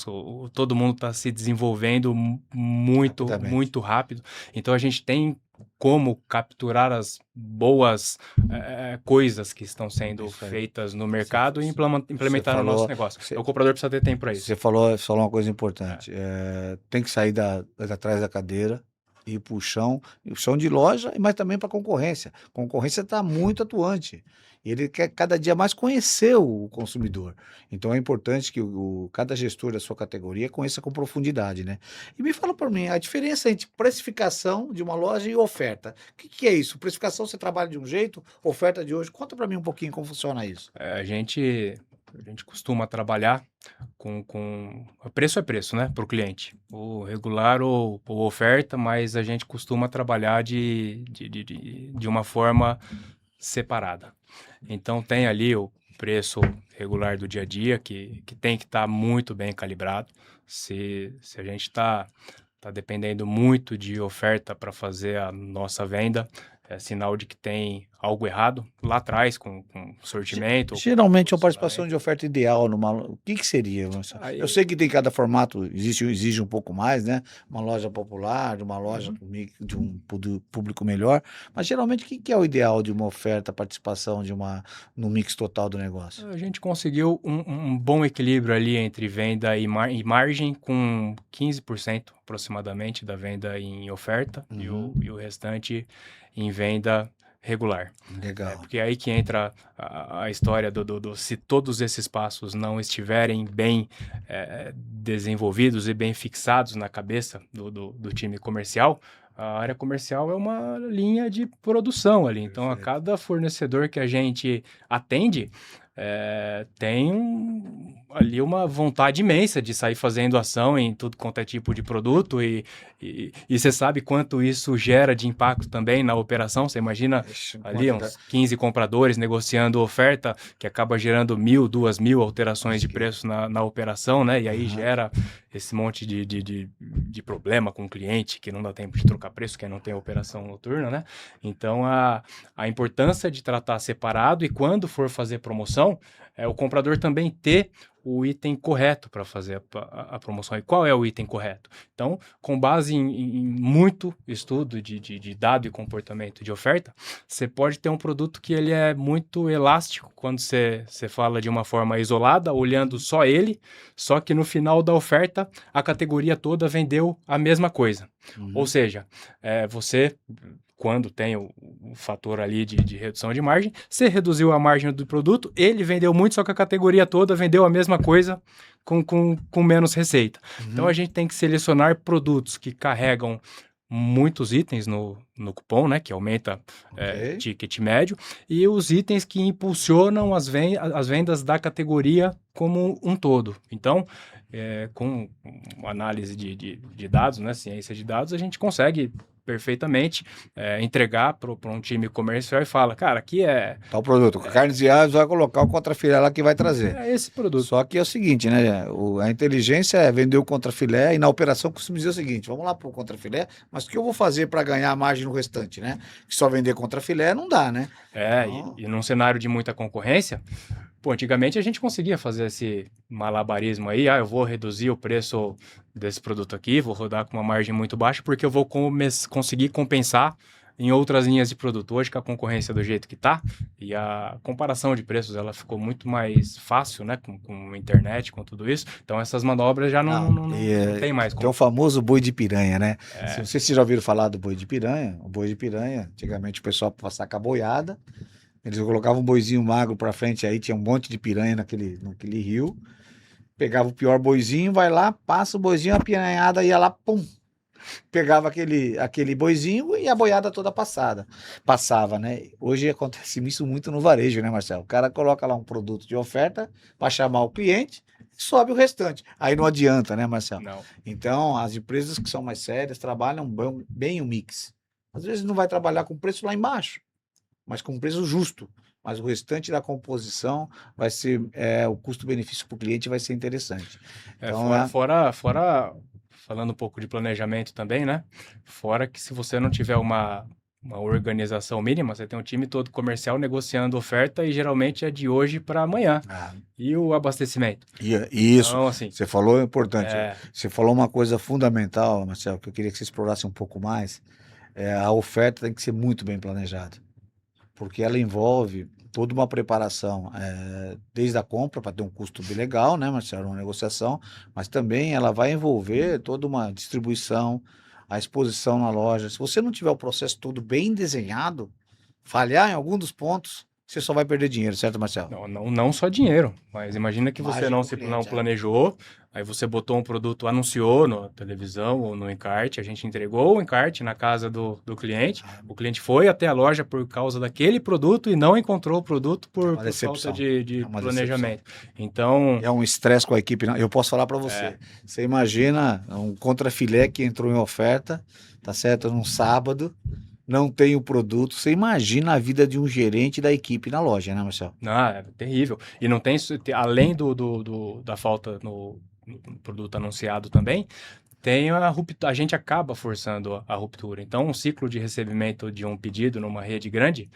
todo mundo está se desenvolvendo muito, Rapidamente. muito rápido, então a gente tem como capturar as boas coisas que estão sendo Isso aí. feitas no mercado e implementar no falou- nosso negócio. O comprador precisa ter tempo para isso. Você falou uma coisa importante. Tem que sair atrás da cadeira e ir para o chão de loja, mas também para a concorrência. A concorrência está muito atuante. E ele quer cada dia mais conhecer o consumidor. Então é importante que cada gestor da sua categoria conheça com profundidade, né? E me fala para mim, a diferença entre precificação de uma loja e oferta. O que é isso? Precificação você trabalha de um jeito, oferta de hoje. Conta para mim um pouquinho como funciona isso. A gente costuma trabalhar com preço é preço, né, para o cliente. O regular ou oferta, mas a gente costuma trabalhar de uma forma separada. Então tem ali o preço regular do dia a dia, que tem que estar muito bem calibrado. Se a gente está dependendo muito de oferta para fazer a nossa venda, é sinal de que tem algo errado lá atrás com sortimento. Geralmente a participação de oferta ideal o que seria? Aí- Eu sei que tem cada formato, exige um pouco mais, né? Uma loja popular, uma loja de um público melhor, mas geralmente o que é o ideal de uma oferta, participação no mix total do negócio? A gente conseguiu um bom equilíbrio ali entre venda e margem, com 15% aproximadamente da venda em oferta e o restante em venda regular. Legal. Porque é aí que entra a história se todos esses passos não estiverem bem desenvolvidos e bem fixados na cabeça do time comercial, a área comercial é uma linha de produção ali. Então, a cada fornecedor que a gente atende, tem ali uma vontade imensa de sair fazendo ação em tudo quanto é tipo de produto e você sabe quanto isso gera de impacto também na operação. Você imagina ali uns 15 compradores negociando oferta, que acaba gerando 1.000, 2.000 alterações de preço na operação, né? E aí gera esse monte de problema com o cliente, que não dá tempo de trocar preço, que não tem operação noturna, né? Então, a importância de tratar separado, e quando for fazer promoção, o comprador também ter o item correto para fazer a promoção. E qual é o item correto? Então, com base em muito estudo de dado e comportamento de oferta, você pode ter um produto que ele é muito elástico quando você fala de uma forma isolada, olhando só ele, só que no final da oferta, a categoria toda vendeu a mesma coisa. Ou seja, você, quando tem o fator ali de redução de margem, você reduziu a margem do produto, ele vendeu muito, só que a categoria toda vendeu a mesma coisa com menos receita. Então, a gente tem que selecionar produtos que carregam muitos itens no cupom, né, que aumenta ticket médio, e os itens que impulsionam as vendas da categoria como um todo. Então, com análise de dados, né, ciência de dados, a gente consegue perfeitamente entregar para um time comercial e fala, cara, aqui tal produto, carnes e aves, vai colocar o contrafilé lá que vai trazer. É esse produto. Só que é o seguinte, né? A inteligência é vender o contrafilé, e na operação costuma dizer o seguinte: vamos lá para o contrafilé, mas o que eu vou fazer para ganhar a margem no restante, né? Que só vender contrafilé não dá, né? E num cenário de muita concorrência, antigamente a gente conseguia fazer esse malabarismo aí, eu vou reduzir o preço desse produto aqui, vou rodar com uma margem muito baixa, porque eu vou conseguir compensar em outras linhas de produto. Hoje, com a concorrência do jeito que está, e a comparação de preços ela ficou muito mais fácil, né? Com a internet, com tudo isso. Então, essas manobras já não tem mais Tem o como. famoso boi de piranha, né? Se vocês já ouviram falar do boi de piranha, o boi de piranha, antigamente o pessoal passava com a boiada, eles colocavam um boizinho magro pra frente, aí tinha um monte de piranha naquele rio, pegava o pior boizinho, vai lá, passa o boizinho, a piranhada ia lá, pum, pegava aquele boizinho e a boiada toda passava, né? Hoje acontece isso muito no varejo, né, Marcelo? O cara coloca lá um produto de oferta para chamar o cliente, sobe o restante. Aí não adianta, né, Marcelo? Não. Então, as empresas que são mais sérias trabalham bem o mix. Às vezes não vai trabalhar com preço lá embaixo, mas com preço justo. Mas o restante da composição vai ser, o custo-benefício para o cliente vai ser interessante. Então, Falando um pouco de planejamento também, né? Fora que se você não tiver uma organização mínima, você tem um time todo comercial negociando oferta e geralmente é de hoje para amanhã. ah, E o abastecimento? isso, Então, assim, você falou é importante. é, Você falou uma coisa fundamental, Marcelo, que eu queria que você explorasse um pouco mais. A oferta tem que ser muito bem planejada, porque ela envolve toda uma preparação, desde a compra, para ter um custo bem legal, né, Marcelo, uma negociação, mas também ela vai envolver toda uma distribuição, a exposição na loja. Se você não tiver o processo todo bem desenhado, falhar em algum dos pontos, você só vai perder dinheiro, certo, Marcelo? não só dinheiro, mas imagina que você Imagem não pro não cliente, planejou, aí você botou um produto, anunciou na televisão ou no encarte, a gente entregou o encarte na casa do cliente, o cliente foi até a loja por causa daquele produto e não encontrou o produto É uma por falta decepção. de É uma decepção. planejamento. Então, É um estresse com a equipe. Eu posso falar para você. Você imagina um contrafilé que entrou em oferta, tá certo? Num sábado, não tem o produto. Você imagina a vida de um gerente da equipe na loja, né, Marcelo? não, é terrível. E não tem, além da falta no produto anunciado também, tem a ruptura, a gente acaba forçando a ruptura. Então, um ciclo de recebimento de um pedido numa rede grande,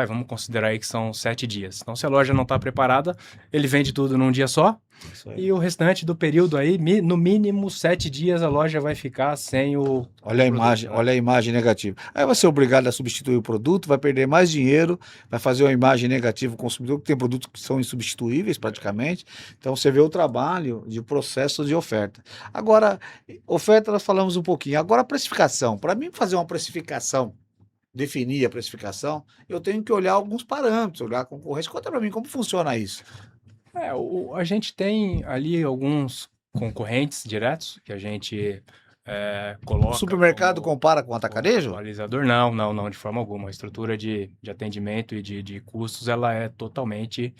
vamos considerar aí que são 7 dias. Então, se a loja não está preparada, ele vende tudo num dia só, Isso aí. e o restante do período aí, no mínimo 7 dias, a loja vai ficar sem o Olha a produto, imagem, né? olha a imagem negativa. Aí vai ser obrigado a substituir o produto, vai perder mais dinheiro, vai fazer uma imagem negativa para o consumidor, que tem produtos que são insubstituíveis praticamente. Então você vê o trabalho de processo de oferta. Agora, oferta nós falamos um pouquinho. Agora, precificação. Para mim fazer uma precificação, definir a precificação, eu tenho que olhar alguns parâmetros, olhar a concorrência. Conta para mim como funciona isso. A gente tem ali alguns concorrentes diretos que a gente O coloca supermercado compara com o como atacarejo? balizador. Não, de forma alguma. A estrutura de atendimento e de custos, ela é totalmente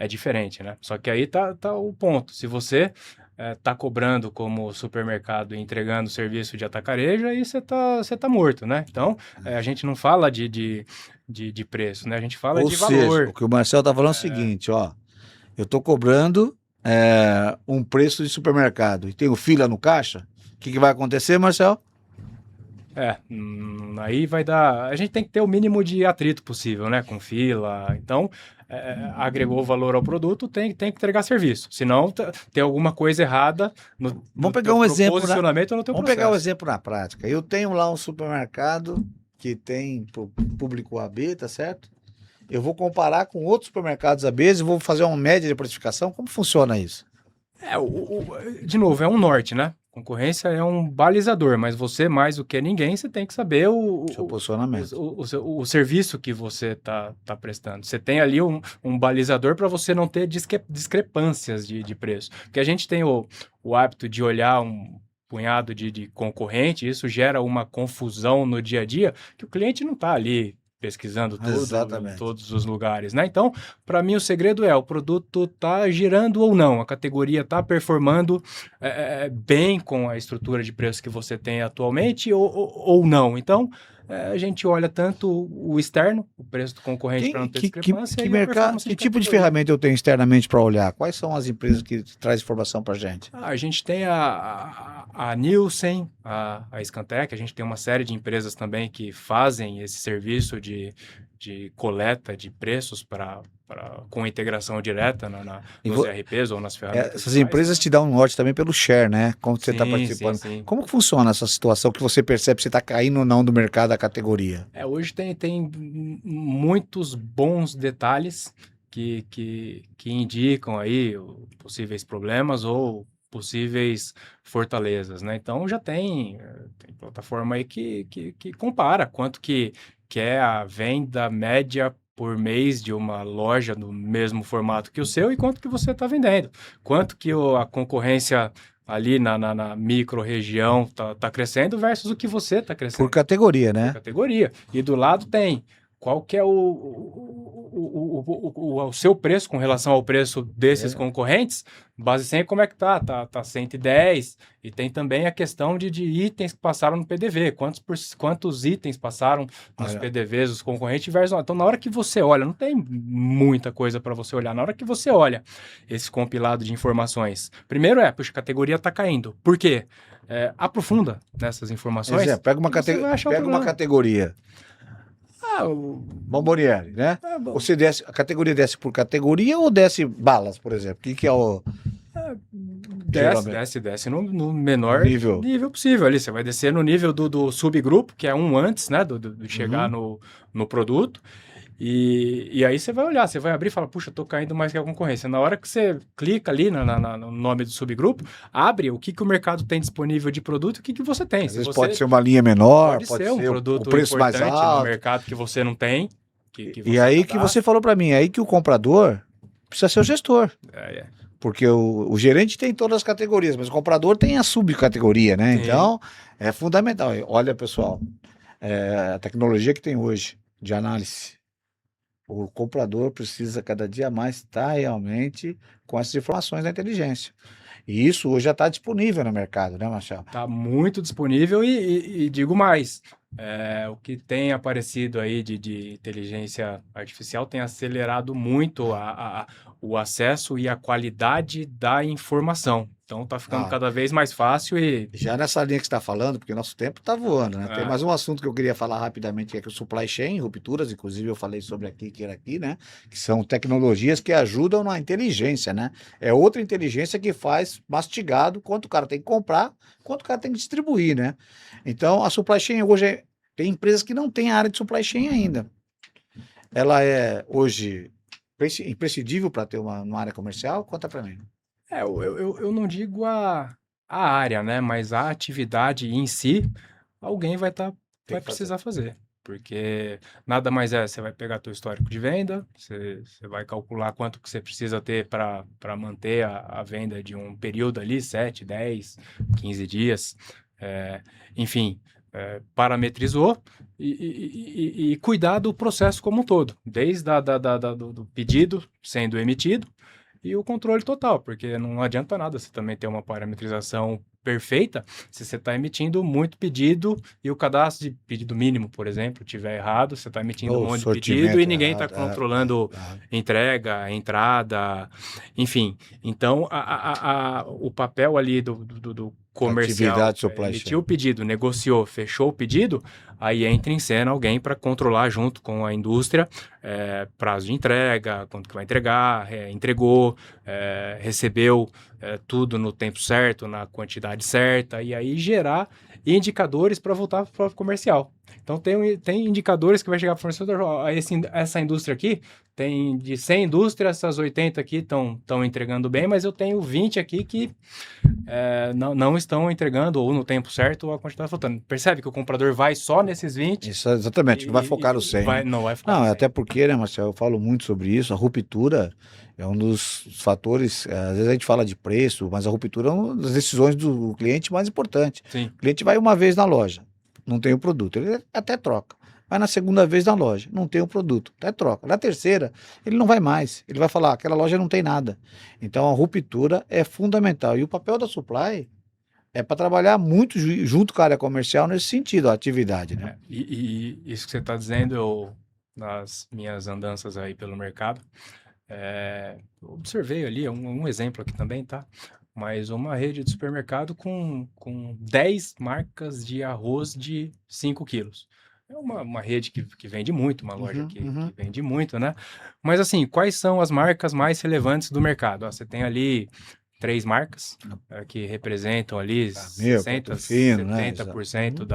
diferente, né? Só que aí tá o ponto. Se você tá cobrando como supermercado e entregando serviço de atacarejo, aí você tá morto, né? Então, a gente não fala de preço, né? A gente fala Ou de seja, o valor. que o Marcel está falando é o seguinte, ó. Eu estou cobrando um preço de supermercado e tenho fila no caixa. O que vai acontecer, Marcel? Aí vai dar. A gente tem que ter o mínimo de atrito possível, né? Com fila. Então, agregou valor ao produto, tem que entregar serviço. Senão, tem alguma coisa errada no Vamos pegar teu um exemplo posicionamento ou no teu Vamos pegar o processo. exemplo na prática. Eu tenho lá um supermercado que tem pro público AB, tá certo? Eu vou comparar com outros supermercados ABs e vou fazer uma média de precificação. Como funciona isso? De novo, é um norte, né? Concorrência é um balizador, mas você, mais do que ninguém, você tem que saber Seu posicionamento. o serviço que você está prestando. Você tem ali um balizador para você não ter discrepâncias de preço. Porque a gente tem o hábito de olhar um punhado de concorrente, e isso gera uma confusão no dia a dia, que o cliente não está ali pesquisando tudo em Exatamente. todos os lugares, né? Então, para mim, o segredo é o produto tá girando ou não, a categoria tá performando bem com a estrutura de preço que você tem atualmente ou não. Então, a gente olha tanto o externo, o preço do concorrente para não ter discrepância, e a performance Que de tipo de categoria. ferramenta eu tenho externamente para olhar? Quais são as empresas que trazem informação para gente? A gente tem a Nielsen, a Scantec, a gente tem uma série de empresas também que fazem esse serviço de coleta de preços para com integração direta E nos ERPs ou nas ferramentas essas digitais, empresas né? te dão um norte também pelo share, né? Como você está Sim, sim, participando. sim. Como que funciona essa situação que você percebe se está caindo ou não do mercado da categoria? Hoje tem muitos bons detalhes que indicam aí possíveis problemas ou possíveis fortalezas, né? Então já tem plataforma aí que compara quanto que é a venda média por mês de uma loja no mesmo formato que o seu e quanto que você está vendendo. Quanto que a concorrência ali na micro-região tá crescendo versus o que você está Por crescendo categoria, por né? categoria. E do lado tem qual que é o seu preço com relação ao preço desses É. concorrentes, base 100, como é que tá? Tá 110, e tem também a questão de itens que passaram no PDV, quantos itens passaram nos Olha, PDVs dos concorrentes versus... Então, na hora que você olha, não tem muita coisa para você olhar, na hora que você olha esse compilado de informações, primeiro puxa, a categoria tá caindo. Por quê? Aprofunda nessas informações exemplo, pega uma, e você vai achar o pega uma problema. categoria, Ah, Bomboniere, né? bom. Você desce, a categoria desce por categoria ou desce balas, por exemplo? O que é o geralmente? Desce no No menor nível. nível possível ali. Você vai descer no nível do subgrupo, que é um antes, né, de chegar Uhum. no produto. E aí você vai olhar, você vai abrir e fala, puxa, tô caindo mais que a concorrência. Na hora que você clica ali no nome do subgrupo, abre o que o mercado tem disponível de produto e o que você tem. Às Se vezes pode você ser uma linha menor, pode pode ser um ser o produto preço mais importante no alto. mercado que você não tem, que E você aí que você cadastra. falou para mim, aí que o comprador precisa ser o gestor. É. Porque o gerente tem todas as categorias, mas o comprador tem a subcategoria, né? Sim. Então, é fundamental. Olha, pessoal, a tecnologia que tem hoje de análise, o comprador precisa cada dia mais estar realmente com essas informações da inteligência. E isso hoje já está disponível no mercado, né, Marcelo? Está muito disponível e digo mais, o que tem aparecido aí de inteligência artificial tem acelerado muito o acesso e a qualidade da informação. Então está ficando Ah, cada vez mais fácil e já nessa linha que você está falando, porque nosso tempo está voando, né? Tem é, mais um assunto que eu queria falar rapidamente, que é que o supply chain, rupturas, inclusive eu falei sobre aqui, que era aqui, né? Que são tecnologias que ajudam na inteligência, né? É outra inteligência que faz mastigado quanto o cara tem que comprar, quanto o cara tem que distribuir, né? Então, a supply chain hoje tem empresas que não têm a área de supply chain ainda. Ela é hoje imprescindível para ter uma área comercial? Conta para mim. eu não digo a área, né? Mas a atividade em si, alguém Tem vai que fazer. precisar fazer. Porque nada mais você vai pegar teu histórico de venda, você vai calcular quanto que você precisa ter para manter a venda de um período ali, 7, 10, 15 dias, é, enfim, parametrizou e cuidar do processo como um todo, desde do pedido sendo emitido, e o controle total, porque não adianta nada você também ter uma parametrização perfeita se você está emitindo muito pedido e o cadastro de pedido mínimo, por exemplo, estiver errado, você está emitindo um O monte de pedido e sortimento ninguém está errado. controlando entrega, entrada, enfim. Então, o papel ali do comercial Atividade supply emitiu o chain. pedido, negociou, fechou o pedido, aí entra em cena alguém para controlar junto com a indústria prazo de entrega, quanto que vai entregar, entregou, recebeu tudo no tempo certo, na quantidade certa, e aí gerar indicadores para voltar para o comercial. Então, tem indicadores que vai chegar para o fornecedor, essa indústria aqui, tem de 100 indústrias, essas 80 aqui estão entregando bem, mas eu tenho 20 aqui que não estão entregando ou no tempo certo ou a quantidade faltando. Percebe que o comprador vai só nesses 20 Isso, exatamente, não vai focar no 100, né? não vai ficar no Não, 100. até porque, né, Marcelo, eu falo muito sobre isso, a ruptura é um dos fatores, às vezes a gente fala de preço, mas a ruptura é uma das decisões do cliente mais importante. Sim. O cliente vai uma vez na loja, não tem o produto, ele até troca. Vai na segunda vez na loja, não tem o produto, até troca. Na terceira, ele não vai mais, ele vai falar, aquela loja não tem nada. Então a ruptura é fundamental. E o papel da supply é para trabalhar muito junto com a área comercial nesse sentido, a atividade, né? E isso que você está dizendo, nas minhas andanças aí pelo mercado, eu observei ali, um exemplo aqui também, tá? Mas uma rede de supermercado com 10 marcas de arroz de 5 quilos. É uma rede que vende muito, uma loja Uhum, que uhum. vende muito, né? Mas assim, quais são as marcas mais relevantes do mercado? Ó, você tem ali 3 marcas que representam ali Camil, Prato 60, Fino, né? Exato. 70%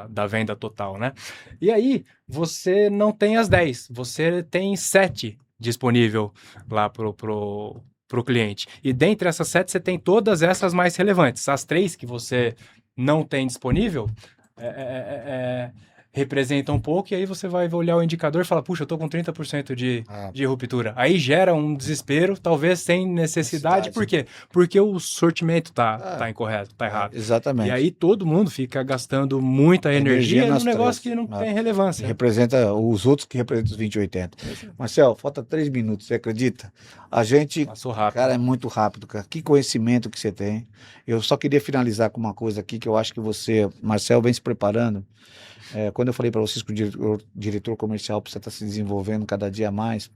da venda total, né? E aí, você não tem as 10, você tem 7 disponível lá pro cliente. E dentre essas 7, você tem todas essas mais relevantes. As 3 que você não tem disponível, é, é, é, representa um pouco, e aí você vai olhar o indicador e falar, puxa, eu tô com 30% Ah, de ruptura. Aí gera um desespero, talvez sem necessidade. Por necessidade. quê? Porque o sortimento tá Ah, incorreto, tá errado. E exatamente. aí todo mundo fica gastando muita Energia energia num nas negócio três. que não Ah, tem e relevância. representa os outros que representam os 20 e 80. Esse Marcel, falta 3 minutos, você acredita? A gente, passou cara, rápido. é muito rápido, cara. Que conhecimento que você tem. Eu só queria finalizar com uma coisa aqui que eu acho que você, Marcel, vem se preparando. Quando eu falei para vocês que o diretor comercial precisa estar se desenvolvendo cada dia mais,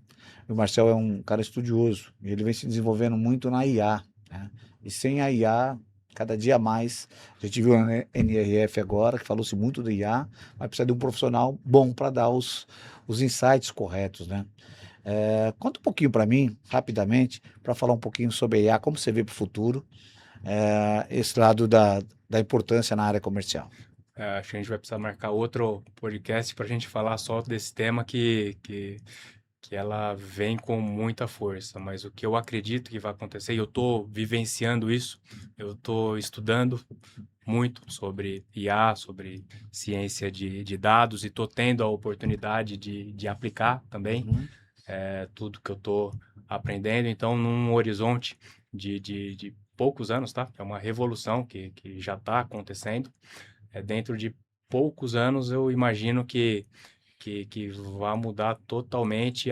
o Marcel é um cara estudioso e ele vem se desenvolvendo muito na IA, né? E sem a IA, cada dia mais, a gente viu a NRF agora, que falou-se muito do IA, mas precisa de um profissional bom para dar os insights corretos, né? Conta um pouquinho para mim, rapidamente, para falar um pouquinho sobre a IA, como você vê para o futuro, esse lado da importância na área comercial. Acho que a gente vai precisar marcar outro podcast para a gente falar só desse tema que ela vem com muita força, mas o que eu acredito que vai acontecer, e eu estou vivenciando isso, eu estou estudando muito sobre IA, sobre ciência de dados, e estou tendo a oportunidade de aplicar também Uhum. tudo que eu estou aprendendo, então num horizonte de poucos anos, tá? É uma revolução que já está acontecendo, dentro de poucos anos eu imagino que vai mudar totalmente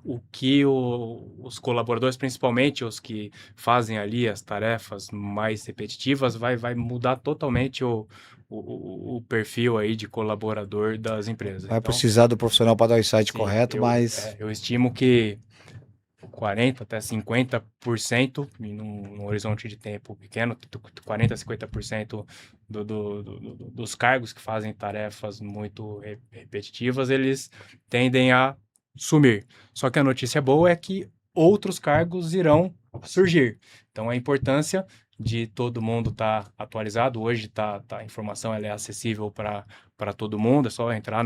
o que os colaboradores, principalmente os que fazem ali as tarefas mais repetitivas, vai mudar totalmente o perfil aí de colaborador das empresas. Vai Então, precisar do profissional para dar o insight sim, correto, mas eu estimo que 40 até 50% num horizonte de tempo pequeno, 40 a 50% dos cargos que fazem tarefas muito repetitivas, eles tendem a sumir. Só que a notícia boa é que outros cargos irão surgir. Então, a importância de todo mundo estar atualizado. Hoje a informação ela é acessível para todo mundo, é só entrar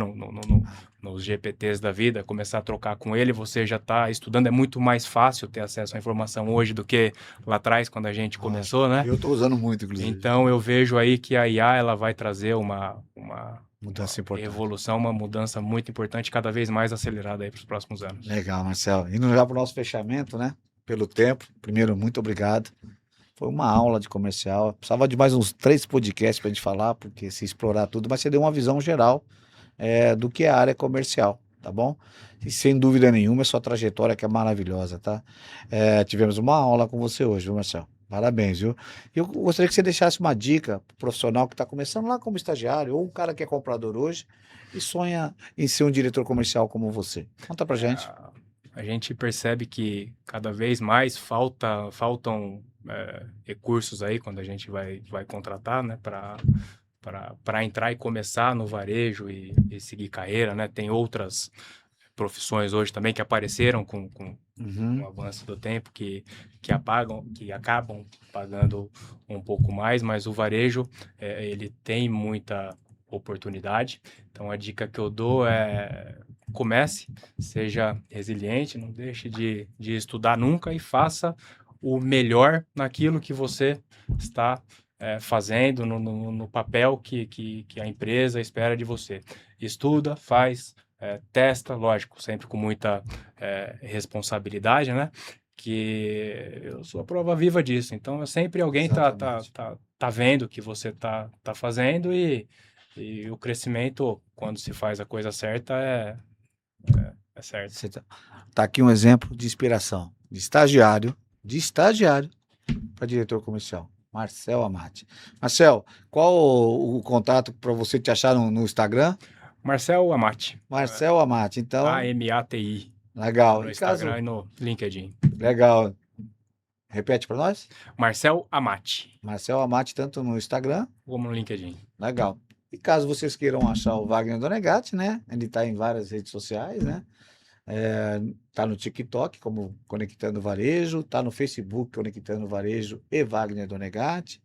nos GPTs da vida, começar a trocar com ele, você já está estudando, é muito mais fácil ter acesso à informação hoje do que lá atrás, quando a gente começou, né? eu estou usando muito, inclusive. Então, eu vejo aí que a IA ela vai trazer uma Mudança importante. revolução, uma mudança muito importante, cada vez mais acelerada aí para os próximos anos. Legal, Marcelo. Indo já para o nosso fechamento, né? Pelo tempo. Primeiro, muito obrigado. Foi uma aula de comercial. Precisava de mais uns 3 podcasts para a gente falar, porque se explorar tudo, mas você deu uma visão geral do que é a área comercial, tá bom? E sem dúvida nenhuma, é sua trajetória que é maravilhosa, tá? Tivemos uma aula com você hoje, viu, Marcelo? Parabéns, viu? E eu gostaria que você deixasse uma dica pro profissional que está começando lá como estagiário, ou um cara que é comprador hoje e sonha em ser um diretor comercial como você. Conta pra gente. A gente percebe que cada vez mais faltam recursos aí quando a gente vai contratar, né, para entrar e começar no varejo e seguir carreira, né? Tem outras profissões hoje também que apareceram com o Uhum. avanço do tempo que acabam pagando um pouco mais, mas o varejo ele tem muita oportunidade. Então a dica que eu dou é comece, seja resiliente, não deixe de estudar nunca e faça o melhor naquilo que você está fazendo no papel que a empresa espera de você. Estuda, faz, testa, lógico, sempre com muita responsabilidade, né? Que eu sou a prova viva disso. Então, sempre alguém Exatamente. tá vendo o que você tá fazendo e o crescimento, quando se faz a coisa certa, é certo. Você tá aqui um exemplo de inspiração, de estagiário para diretor comercial. Marcel Amati. Marcel, qual o contato para você te achar no Instagram? Marcel Amati, Marcel Amati. Então, AMATI, legal. no E Instagram caso, e no LinkedIn. legal. Repete para nós? Marcel Amati, Marcel Amati, tanto no Instagram, como no LinkedIn. legal. E caso vocês queiram achar o Wagner Donegatti, né? Ele está em várias redes sociais, né? Tá no TikTok, como Conectando Varejo, tá no Facebook, Conectando Varejo e Wagner Donegatti.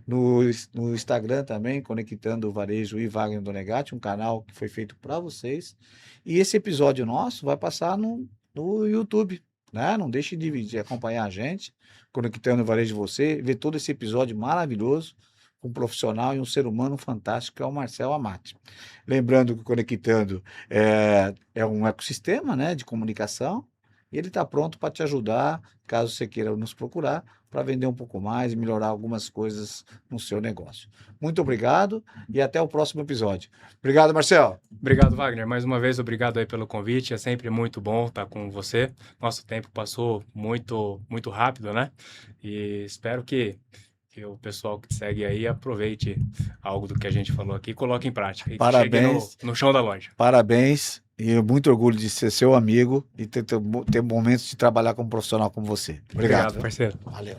No Instagram também, Conectando Varejo e Wagner Donegatti, um canal que foi feito para vocês. E esse episódio nosso vai passar no YouTube, né? Não deixe de acompanhar a gente, Conectando Varejo você, ver todo esse episódio maravilhoso, com um profissional e um ser humano fantástico, que é o Marcel Amati. Lembrando que o Conectando é um ecossistema, né, de comunicação, e ele está pronto para te ajudar, caso você queira nos procurar, para vender um pouco mais e melhorar algumas coisas no seu negócio. Muito obrigado e até o próximo episódio. Obrigado, Marcel. Obrigado, Wagner. Mais uma vez, obrigado aí pelo convite. É sempre muito bom estar com você. Nosso tempo passou muito, muito rápido, né? E espero que o pessoal que segue aí aproveite algo do que a gente falou aqui e coloque em prática. E que chegue Parabéns. no chão da loja. Parabéns e muito orgulho de ser seu amigo e ter momentos de trabalhar como profissional como você. Obrigado. Obrigado, parceiro. Valeu.